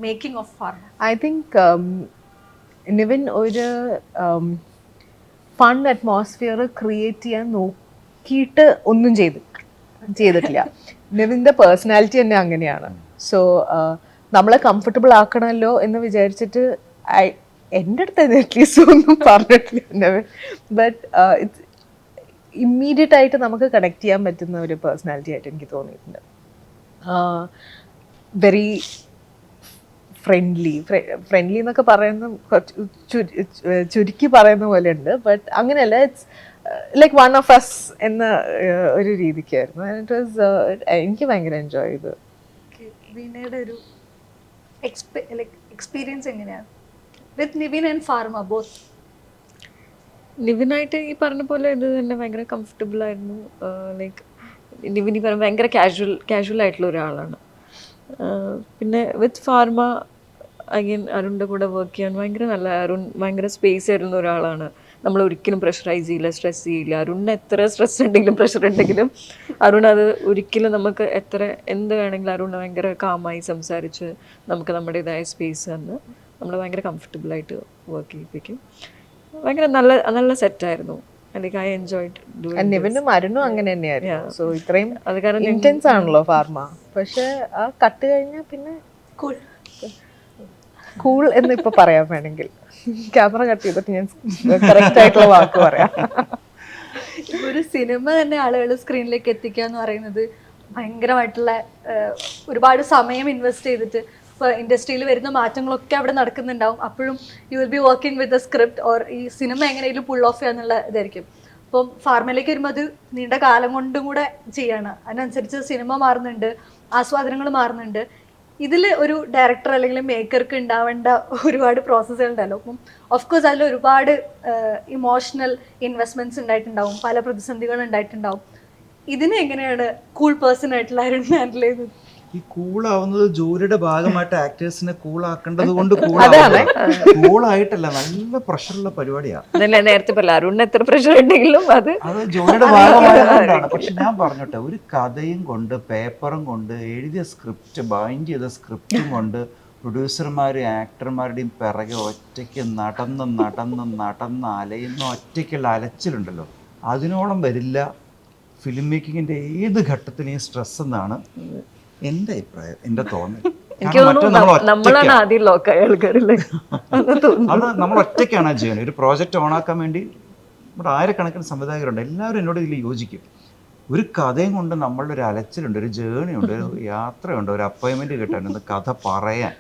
making of Pharma? I think Nivin ഒരു ഫൺ അറ്റ്മോസ്ഫിയർ ക്രിയേറ്റ് ചെയ്യാൻ നോക്കിയിട്ട് ഒന്നും ചെയ്തിട്ടില്ല. നിവിൻ്റെ personality തന്നെ അങ്ങനെയാണ്. So നമ്മളെ comfortable ആക്കണമല്ലോ എന്ന് വിചാരിച്ചിട്ട് എൻ്റെ അടുത്ത് അറ്റ്ലീസ്റ്റ് ഒന്നും പറഞ്ഞിട്ടില്ല. ബട്ട് ഇറ്റ്സ് ഇമ്മീഡിയറ്റ് ആയിട്ട് നമുക്ക് കണക്ട് ചെയ്യാൻ പറ്റുന്ന ഒരു പേഴ്സണാലിറ്റി ആയിട്ട് എനിക്ക് തോന്നിയിട്ടുണ്ട്. വെരി ഫ്രണ്ട്ലി എന്നൊക്കെ പറയുന്ന ചുരുക്കി പറയുന്ന പോലെ ഉണ്ട്. ബട്ട് അങ്ങനെയല്ല, it's like one of us എന്ന ഒരു രീതിക്കായിരുന്നു. ഇറ്റ് വാസ് എനിക്ക് ഭയങ്കര എൻജോയ് ചെയ്തു. വീണയുടെ ഒരു എക്സ്പീരിയൻസ് എങ്ങനെയാണ് വിത്ത് നിവിൻ ആൻഡ് ഫാർമ ബോത്ത്? നിവിനായിട്ട് ഈ പറഞ്ഞ പോലെ ഇത് തന്നെ ഭയങ്കര കംഫർട്ടബിൾ ആയിരുന്നു. ലൈക്ക് നിവിൻ ഈ പറഞ്ഞ ഭയങ്കര കാഷ്വൽ ആയിട്ടുള്ള ഒരാളാണ്. പിന്നെ വിത്ത് ഫാർമ അഗൈൻ അരുണിൻ്റെ കൂടെ വർക്ക് ചെയ്യാൻ ഭയങ്കര നല്ല, അരുൺ ഭയങ്കര സ്പേസ് ആയിരുന്ന ഒരാളാണ്. നമ്മൾ ഒരിക്കലും പ്രഷറൈസ് ചെയ്യില്ല, സ്ട്രെസ് ചെയ്യില്ല. അരുണിന് എത്ര സ്ട്രെസ് ഉണ്ടെങ്കിലും പ്രഷർ ഉണ്ടെങ്കിലും അരുൺ അത് ഒരിക്കലും നമുക്ക് എന്ത് വേണമെങ്കിലും അരുൺ ഭയങ്കര കാമായി സംസാരിച്ച് നമുക്ക് നമ്മുടേതായ സ്പേസ് തന്ന് നമ്മൾ ഭയങ്കര കംഫർട്ടബിളായിട്ട് വർക്ക് ചെയ്യിപ്പിക്കും. ഭയങ്കര നല്ല സെറ്റായിരുന്നു. Like I enjoyed doing. നിവിനും അരുണും അങ്ങനെ തന്നെയായിരുന്നു. സോ ഇത്രയും അത് കാരണം ഇന്റൻസ് ആണല്ലോ ഫാർമ. പക്ഷെ ആ കട്ട് കഴിഞ്ഞാൽ പിന്നെ കൂൾ എന്ന് ഇപ്പൊ പറയാൻ വേണമെങ്കിൽ ക്യാമറ കട്ട് ചെയ്തിട്ട് ഞാൻ കറക്റ്റ് ആയിട്ടുള്ള വാക്ക് പറയാം. ഒരു സിനിമ തന്നെ ആളുകൾ സ്ക്രീനിലേക്ക് എത്തിക്കുക എന്ന് പറയുന്നത് ഭയങ്കരമായിട്ടുള്ള ഒരുപാട് സമയം ഇൻവെസ്റ്റ് ചെയ്തിട്ട് ഇപ്പോൾ ഇൻഡസ്ട്രിയിൽ വരുന്ന മാറ്റങ്ങളൊക്കെ അവിടെ നടക്കുന്നുണ്ടാവും. അപ്പോഴും you will be working with a script or ഈ സിനിമ എങ്ങനെയും പുൾ ഓഫ് ചെയ്യാന്നുള്ള ഇതായിരിക്കും. അപ്പം ഫാർമയിലേക്ക് വരുമ്പോൾ അത് നീണ്ട കാലം കൊണ്ടും കൂടെ ചെയ്യാണ്. അതിനനുസരിച്ച് സിനിമ മാറുന്നുണ്ട്, ആസ്വാദനങ്ങൾ മാറുന്നുണ്ട്. ഇതിൽ ഒരു ഡയറക്ടർ അല്ലെങ്കിൽ മേക്കർക്ക് ഉണ്ടാവേണ്ട ഒരുപാട് പ്രോസസ്സുകൾ ഉണ്ടല്ലോ. അപ്പം ഓഫ് കോഴ്സ് അതിൽ ഒരുപാട് ഇമോഷണൽ ഇൻവെസ്റ്റ്മെന്റ്സ് ഉണ്ടായിട്ടുണ്ടാവും, പല പ്രതിസന്ധികളും ഉണ്ടായിട്ടുണ്ടാവും. ഇതിനെ എങ്ങനെയാണ് കൂൾ പേഴ്സൺ ആയിട്ടുള്ള ആരും ഹാൻഡിൽ ചെയ്തത്? ഈ കൂളാവുന്നത് ജോലിയുടെ ഭാഗമായിട്ട് ആക്ടേഴ്സിനെ കൂളാക്കേണ്ടത് കൊണ്ട് കൂളായിട്ടല്ല, നല്ല പ്രഷറുള്ള പരിപാടിയാണ്. അതല്ലേ നേരത്തെ പറഞ്ഞ അരുണിന് എത്ര പ്രഷർ ഉണ്ടെങ്കിലും അത് ജോലിയുടെ ഭാഗമായതുകൊണ്ടാണ്. പക്ഷെ ഞാൻ പറഞ്ഞോട്ടെ, ഒരു കഥയും കൊണ്ട് പേപ്പറും കൊണ്ട് എഴുതിയ സ്ക്രിപ്റ്റ് ബൈൻഡ് ചെയ്ത സ്ക്രിപ്റ്റും കൊണ്ട് പ്രൊഡ്യൂസർമാരും ആക്ടർമാരുടെയും പിറകെ ഒറ്റയ്ക്ക് നടന്ന് അലയുന്ന ഒറ്റയ്ക്കുള്ള അലച്ചിലുണ്ടല്ലോ, അതിനോളം വരില്ല ഫിലിം മേക്കിങ്ങിൻ്റെ ഏത് ഘട്ടത്തിലെയും സ്ട്രെസ് എന്നാണ് എൻ്റെ അഭിപ്രായം, എൻ്റെ തോന്നൽ. എനിക്ക് തോന്നുന്നു നമ്മളാണ് ആദ്യം ലോക്കായ ആൾക്കാരല്ലേ. അത് നമ്മൾ ഒറ്റയ്ക്കാണ് ചെയ്യുന്നത്. ഒരു പ്രോജക്റ്റ് ഓണാക്കാൻ വേണ്ടി നമ്മുടെ ആയിരക്കണക്കിന് സംവിധായകരുണ്ട്, എല്ലാവരും എന്നോട് ഇതിൽ യോജിക്കും. ഒരു കഥയും കൊണ്ട് നമ്മളുടെ ഒരു അലച്ചിലുണ്ട്, ഒരു ജേണിയുണ്ട്, ഒരു യാത്രയുണ്ട്, ഒരു അപ്പോയിൻമെൻറ്റ് കിട്ടാനുണ്ട്, കഥ പറയാൻ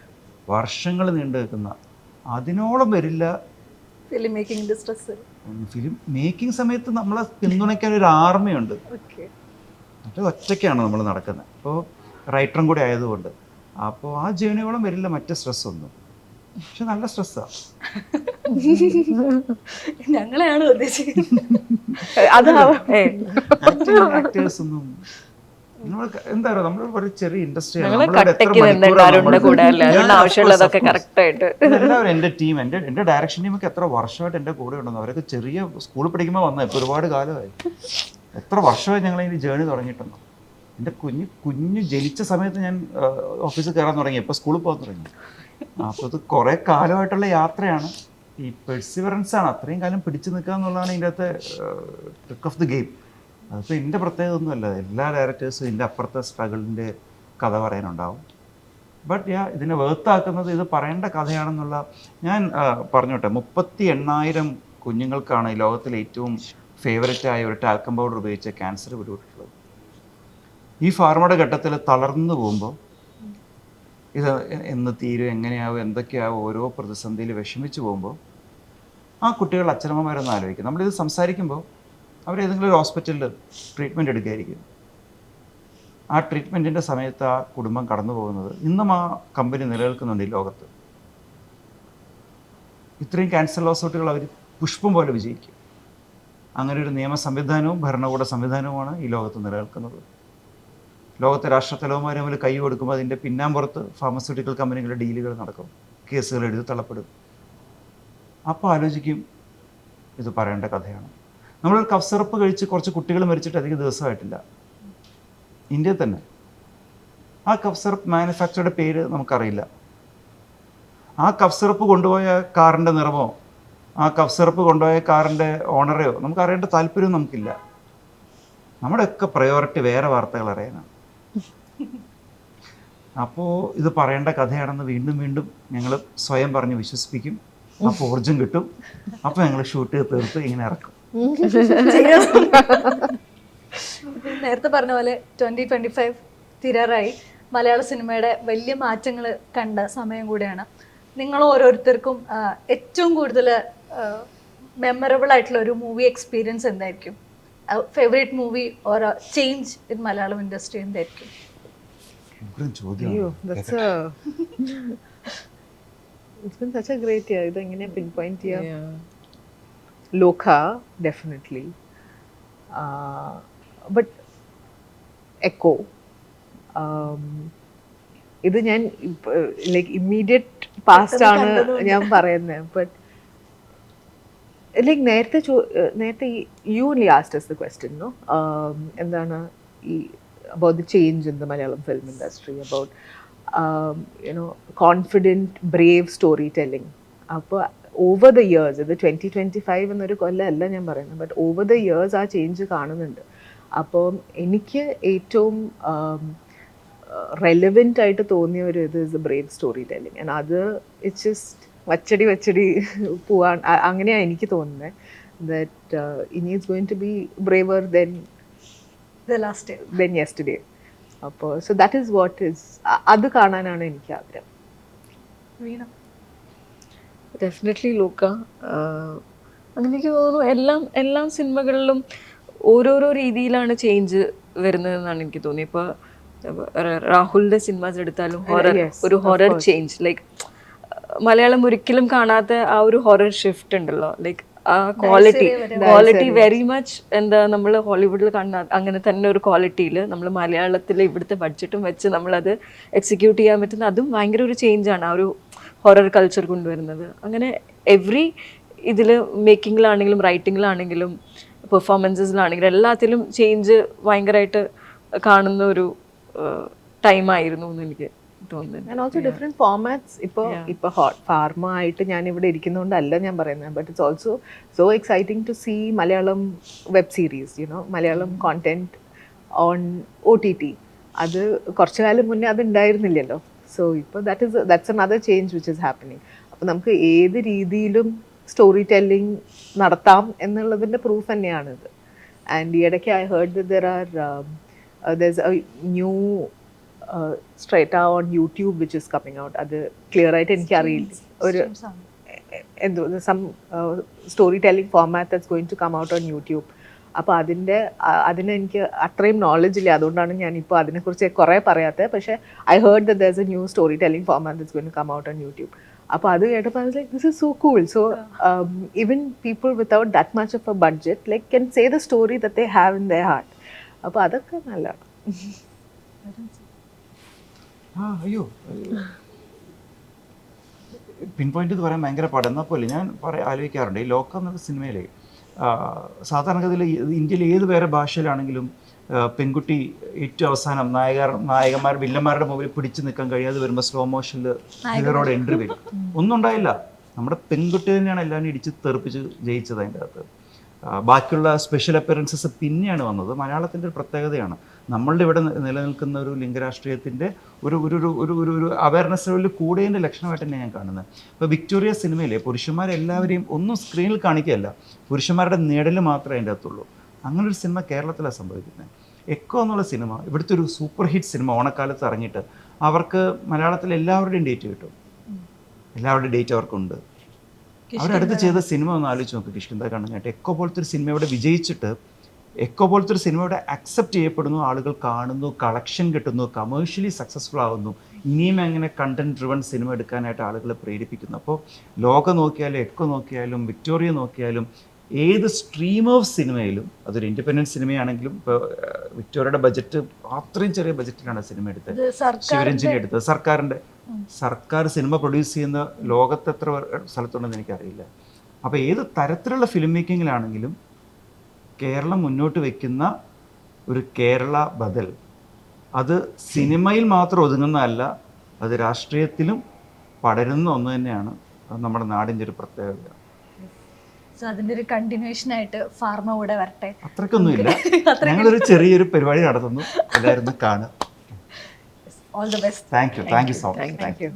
വർഷങ്ങൾ നീണ്ടു നിൽക്കുന്ന, അതിനോളം വരില്ല ഫിലിം മേക്കിംഗിന്റെ സ്ട്രെസ്. ഫിലിം മേക്കിംഗ് സമയത്ത് നമ്മളെ പിന്തുണയ്ക്കാൻ ഒരു ആർമിയുണ്ട്. അത് ഒറ്റയ്ക്കാണ് നമ്മൾ നടക്കുന്നത്. അപ്പോൾ റൈറ്ററും കൂടി ആയതുകൊണ്ട് അപ്പോൾ ആ ജേണിയോളം വരില്ല മറ്റേ സ്ട്രെസ് ഒന്നും. പക്ഷെ നല്ല സ്ട്രെസ്സാണ്. ഞങ്ങളെയാണ് ഉദ്ദേശിക്കുന്നത്. ആക്ടേഴ്സ് ഒന്നും നമ്മൾ എന്താ പറയുക, നമ്മൾ ഒരു ചെറിയ ഇൻഡസ്ട്രിയാണ്. എല്ലാവരും എൻ്റെ ടീം, എൻ്റെ ഡയറക്ഷൻ ടീമൊക്കെ എത്ര വർഷമായിട്ട് എൻ്റെ കൂടെ ഉണ്ടെന്ന്. അവരൊക്കെ ചെറിയ സ്കൂളിൽ പഠിക്കുമ്പോൾ വന്നത്, ഇപ്പോൾ ഒരുപാട് കാലമായി. എത്ര വർഷമായി ഞങ്ങൾ ഈ ജേണി തുടങ്ങിയിട്ടുണ്ടോ. എൻ്റെ കുഞ്ഞ് ജനിച്ച സമയത്ത് ഞാൻ ഓഫീസിൽ കയറാൻ തുടങ്ങി, ഇപ്പോൾ സ്കൂളിൽ പോകാൻ തുടങ്ങി. അപ്പോൾ ഇത് കുറേ കാലമായിട്ടുള്ള യാത്രയാണ്. ഈ പെർസിവറൻസ് ആണ്, അത്രയും കാലം പിടിച്ചു നിൽക്കുക എന്നുള്ളതാണ് ഇതിൻ്റെ അകത്തെ ട്രിക്ക് ഓഫ് ദി ഗെയിം. അതിപ്പോൾ എൻ്റെ പ്രത്യേകത ഒന്നുമല്ല, എല്ലാ ഡയറക്ടേഴ്സും ഇതിൻ്റെ അപ്പുറത്തെ സ്ട്രഗിളിൻ്റെ കഥ പറയാനുണ്ടാവും. ബട്ട് ഇതിനെ വേർത്താക്കുന്നത് ഇത് പറയേണ്ട കഥയാണെന്നുള്ള ഞാൻ പറഞ്ഞോട്ടെ. 38,000 കുഞ്ഞുങ്ങൾക്കാണ് ഈ ലോകത്തിലെ ഏറ്റവും ഫേവറേറ്റായ ഒരു ടാൽക്കം പൗഡർ ഉപയോഗിച്ച് ക്യാൻസർ പിടിപെട്ടിട്ടുള്ളത്. ഈ ഫാർമയുടെ ഘട്ടത്തിൽ തളർന്നു പോകുമ്പോൾ ഇത് എന്ന് തീരും, എങ്ങനെയാവും, എന്തൊക്കെയാവും, ഓരോ പ്രതിസന്ധിയിൽ വിഷമിച്ച് പോകുമ്പോൾ ആ കുട്ടികൾ അച്ഛനമ്മമാരൊന്ന് ആലോചിക്കും. നമ്മളിത് സംസാരിക്കുമ്പോൾ അവരേതെങ്കിലും ഒരു ഹോസ്പിറ്റലിൽ ട്രീറ്റ്മെൻറ്റ് എടുക്കുകയായിരിക്കും. ആ ട്രീറ്റ്മെൻറ്റിൻ്റെ സമയത്ത് ആ കുടുംബം കടന്നു പോകുന്നത്, ഇന്നും ആ കമ്പനി നിലനിൽക്കുന്നുണ്ട് ഈ ലോകത്ത്. ഇത്രയും ക്യാൻസർ ലോസൗട്ടുകൾ അവർ പുഷ്പം പോലെ വിജയിക്കും. അങ്ങനെ ഒരു നിയമ സംവിധാനവും ഭരണകൂട സംവിധാനവുമാണ് ഈ ലോകത്ത് നിലനിൽക്കുന്നത്. ലോകത്തെ രാഷ്ട്രത്തലവന്മാർ തമ്മിൽ കൈ കൊടുക്കുമ്പോൾ അതിൻ്റെ പിന്നാമ്പുറത്ത് ഫാർമസ്യൂട്ടിക്കൽ കമ്പനികളുടെ ഡീലുകൾ നടക്കും, കേസുകൾ എഴുതി തള്ളപ്പെടും. അപ്പോൾ ആലോചിക്കും ഇത് പറയേണ്ട കഥയാണ്. നമ്മളൊരു കഫ് സിറപ്പ് കഴിച്ച് കുറച്ച് കുട്ടികൾ മരിച്ചിട്ട് അധികം ദിവസമായിട്ടില്ല ഇന്ത്യയിൽ തന്നെ. ആ കഫ് സിറപ്പ് മാനുഫാക്ചറുടെ പേര് നമുക്കറിയില്ല. ആ കഫ് സിറപ്പ് കൊണ്ടുപോയ കാറിൻ്റെ നിറമോ ആ കഫ് സിറപ്പ് കൊണ്ടുപോയ കാറിൻ്റെ ഓണറെയോ നമുക്കറിയേണ്ട താല്പര്യവും നമുക്കില്ല. നമ്മുടെയൊക്കെ പ്രയോറിറ്റി വേറെ വാർത്തകൾ അറിയാനാണ്. അപ്പോൾ ഇത് പറയേണ്ട കഥയാണെന്ന് വീണ്ടും വീണ്ടും ഞങ്ങൾ സ്വയം പറഞ്ഞ് വിശ്വസിപ്പിക്കും. അപ്പോൾ ഊർജം കിട്ടും. അപ്പോൾ ഞങ്ങൾ ഷൂട്ട് ചെയ്ത് തീർത്ത് ഇങ്ങനെ ഇറക്കും. നേരത്തെ പറഞ്ഞ പോലെ 2025 തീരാറായി. മലയാള സിനിമയുടെ വലിയ മാറ്റങ്ങൾ കണ്ട സമയം കൂടിയാണ്. നിങ്ങൾ ഓരോരുത്തർക്കും ഏറ്റവും കൂടുതൽ മെമ്മറബിൾ ആയിട്ടുള്ള ഒരു മൂവി എക്സ്പീരിയൻസ് എന്തായിരിക്കും? Favourite movie or change in Malayalam industry എന്തായിരിക്കും? It's been such a great year. ഇത് എങ്ങനെ pinpoint ചെയ്യാം? ലോക definitely. But എക്കോ, ഇത് ഞാൻ ലൈക്ക് ഇമ്മീഡിയറ്റ് പാസ്റ്റ് ആണ് ഞാൻ പറയുന്നത്. ബട്ട് ലൈക്ക് നേരത്തെ you only asked us the question, no? എന്താണ് ഈ about the change in the Malayalam film industry, about confident, brave storytelling. അപ്പോൾ ഓവർ ദ ഇയേഴ്സ്, ഇത് 2025 എന്നൊരു കൊല്ലമല്ല ഞാൻ പറയുന്നത്, ബട്ട് ഓവർ ദ ഇയേഴ്സ് ആ ചേഞ്ച് കാണുന്നുണ്ട്. അപ്പോൾ എനിക്ക് ഏറ്റവും റെലവെൻ്റ് ആയിട്ട് തോന്നിയ ഒരു ഇത് is the brave story telling. And അത് ഇറ്റ്സ് ജസ്റ്റ് വച്ചടി പോവാൻ, അങ്ങനെയാണ് എനിക്ക് തോന്നുന്നത്. ദാറ്റ് ഇനി it's going to be braver than yesterday. അപ്പോൾ so that is what is, അത് കാണാനാണ് എനിക്ക് ആഗ്രഹം. Definitely Luca. അങ്ങനെ എനിക്ക് തോന്നുന്നു എല്ലാ സിനിമകളിലും ഓരോരോ രീതിയിലാണ് ചേഞ്ച് വരുന്നതെന്നാണ് എനിക്ക് തോന്നിയത്. ഇപ്പോൾ രാഹുലിന്റെ സിനിമാസ് എടുത്താലും ഹൊറർ, yes, ഒരു of horror course. Change, like Malayalam ഒരിക്കലും കാണാത്ത ആ ഒരു ഹൊറർ ഷിഫ്റ്റ് ഉണ്ടല്ലോ, ലൈക്ക് ആ ക്വാളിറ്റി വെരി മച്ച് എന്താ നമ്മൾ ഹോളിവുഡിൽ കാണുന്ന അങ്ങനെ തന്നെ ഒരു ക്വാളിറ്റിയിൽ നമ്മൾ മലയാളത്തിൽ ഇവിടുത്തെ ബഡ്ജറ്റും വെച്ച് നമ്മളത് എക്സിക്യൂട്ട് ചെയ്യാൻ പറ്റുന്ന അതും ഭയങ്കര ഒരു ചേഞ്ചാണ് ആ ഒരു ഹൊറർ കൾച്ചർ കൊണ്ടുവരുന്നത്. അങ്ങനെ എവറി ഇതിൽ മേക്കിങ്ങിലാണെങ്കിലും റൈറ്റിങ്ങിലാണെങ്കിലും പെർഫോമൻസസിലാണെങ്കിലും എല്ലാത്തിലും ചേഞ്ച് ഭയങ്കരമായിട്ട് കാണുന്ന ഒരു ടൈമായിരുന്നു എന്ന് എനിക്ക് തോന്നുന്നു. And also different formats. ഇപ്പോൾ ഫാർമ ആയിട്ട് ഞാൻ ഇവിടെ ഇരിക്കുന്നതുകൊണ്ടല്ല ഞാൻ പറയുന്നത്, but it's also so exciting to see Malayalam web series, you know Malayalam content on OTT. അത് കുറച്ചു കാലം മുന്നേ അത് ഉണ്ടായിരുന്നില്ലല്ലോ. സോ ഇപ്പോൾ that's another change which is happening. അപ്പോൾ നമുക്ക് ഏത് രീതിയിലും സ്റ്റോറി ടെല്ലിംഗ് നടത്താം എന്നുള്ളതിൻ്റെ പ്രൂഫ് തന്നെയാണിത്. ആൻഡ് ഈ ഇടയ്ക്ക് I heard there's a new straight on YouTube which is coming out. അത് ക്ലിയർ ആയിട്ട് എനിക്ക് അറിയില്ല, ഒരു എന്തോ some story telling format that's going to come out on YouTube. അപ്പോൾ അതിന് എനിക്ക് അത്രയും നോളജ് ഇല്ല, അതുകൊണ്ടാണ് ഞാനിപ്പോൾ അതിനെക്കുറിച്ച് കുറേ പറയാത്തത്. പക്ഷേ I heard that there's a new story telling format that's going to come out on YouTube. അപ്പോൾ അത് കേട്ടപ്പോൾ I was like, this is so cool. So even people without that much of a budget like can say the story that they have in their heart. അപ്പോൾ അതൊക്കെ നല്ലതാണ്. അയ്യോ pin point എന്ന് പറയാൻ ഭയങ്കര പാട്. എന്നാൽ പോലെ ഞാൻ ആലോചിക്കാറുണ്ട്, ഈ ലോകം എന്നുള്ള സിനിമയിൽ സാധാരണഗതിയിൽ ഇന്ത്യയിൽ ഏത് വേറെ ഭാഷയിലാണെങ്കിലും പെൺകുട്ടി ഏറ്റവും അവസാനം നായകന്മാർ വില്ലന്മാരുടെ മുമ്പിൽ പിടിച്ചു നിൽക്കാൻ കഴിയാതെ വരുമ്പോൾ സ്ലോ മോഷനിൽ ഹീറോയുടെ എൻട്രി വരും. ഒന്നും ഉണ്ടായില്ല, നമ്മുടെ പെൺകുട്ടി തന്നെയാണ് എല്ലാവരും ഇടിച്ച് തെറിപ്പിച്ച് ജയിച്ചത്. അതിൻ്റെ അകത്ത് ബാക്കിയുള്ള സ്പെഷ്യൽ അപ്പിയറൻസസ് പിന്നെയാണ് വന്നത്. മലയാളത്തിൻ്റെ ഒരു പ്രത്യേകതയാണ്, നമ്മളുടെ ഇവിടെ നിലനിൽക്കുന്ന ഒരു ലിംഗരാഷ്ട്രീയത്തിൻ്റെ ഒരു ഒരു ഒരു ഒരു അവയർനെസ് ലെവലിൽ കൂടേൻ്റെ ലക്ഷണമായിട്ട് തന്നെ ഞാൻ കാണുന്നത്. ഇപ്പോൾ വിക്ടോറിയ സിനിമയിലെ പുരുഷന്മാരെല്ലാവരെയും ഒന്നും സ്ക്രീനിൽ കാണിക്കുകയല്ല, പുരുഷന്മാരുടെ നിഴൽ മാത്രമേ അതിൻ്റെ അകത്തുള്ളൂ. അങ്ങനൊരു സിനിമ കേരളത്തിലാണ് സംഭവിക്കുന്നത്. എക്കോ എന്നുള്ള സിനിമ ഇവിടുത്തെ ഒരു സൂപ്പർ ഹിറ്റ് സിനിമ ഓണക്കാലത്ത് ഇറങ്ങിയിട്ട് അവർക്ക് മലയാളത്തിൽ എല്ലാവരുടെയും ഡേറ്റ് കിട്ടും, എല്ലാവരുടെയും ഡേറ്റ് അവർക്കുണ്ട്. അവരടുത്ത് ചെയ്ത സിനിമ ഒന്ന് ആലോചിച്ച് നോക്ക്, കിഷ്കിന്ദ കണ്ണങ്ങാട്ട്. എക്കോ പോലത്തെ ഒരു സിനിമ ഇവിടെ വിജയിച്ചിട്ട്, എക്കോ പോലത്തെ ഒരു സിനിമ ഇവിടെ അക്സെപ്റ്റ് ചെയ്യപ്പെടുന്നു, ആളുകൾ കാണുന്നു, കളക്ഷൻ കിട്ടുന്നു, കമേഴ്ഷ്യലി സക്സസ്ഫുൾ ആവുന്നു. ഇനിയും അങ്ങനെ കണ്ടന്റ് ഡ്രിവൺ സിനിമ എടുക്കാനായിട്ട് ആളുകളെ പ്രേരിപ്പിക്കുന്നു. അപ്പോൾ ലോകം നോക്കിയാലും എക്കോ നോക്കിയാലും വിക്ടോറിയ നോക്കിയാലും ഏത് സ്ട്രീം ഓഫ് സിനിമയിലും, അതൊരു ഇൻഡിപെൻഡൻറ്റ് സിനിമയാണെങ്കിലും, ഇപ്പോൾ വിക്ടോറിയയുടെ ബജറ്റ് അത്രയും ചെറിയ ബജറ്റിലാണ് സിനിമ എടുത്തത്, ശിവരഞ്ജിനി എടുത്തത്. സർക്കാർ സിനിമ പ്രൊഡ്യൂസ് ചെയ്യുന്ന ലോകത്ത് എത്ര സ്ഥലത്തുണ്ടെന്ന് എനിക്കറിയില്ല. അപ്പോൾ ഏത് തരത്തിലുള്ള ഫിലിം മേക്കിങ്ങിലാണെങ്കിലും കേരളം മുന്നോട്ട് വയ്ക്കുന്ന ഒരു കേരള ബദൽ അത് സിനിമയിൽ മാത്രം ഒതുങ്ങുന്നതല്ല, അത് രാഷ്ട്രീയത്തിലും പടരുന്ന ഒന്ന് തന്നെയാണ്. അത് നമ്മുടെ നാടിൻ്റെ ഒരു പ്രത്യേകത. സോ അതിന്റെ ഒരു കണ്ടിന്യൂഷൻ ആയിട്ട് ഫാർമ കൂടെ വരട്ടെ. അത്രയ്ക്കൊന്നുമില്ല, ഞങ്ങളൊരു ചെറിയൊരു പരിപാടി നടത്തുന്നു, എല്ലാവരും കാണുക. All the best. Thank you so much. Thank you.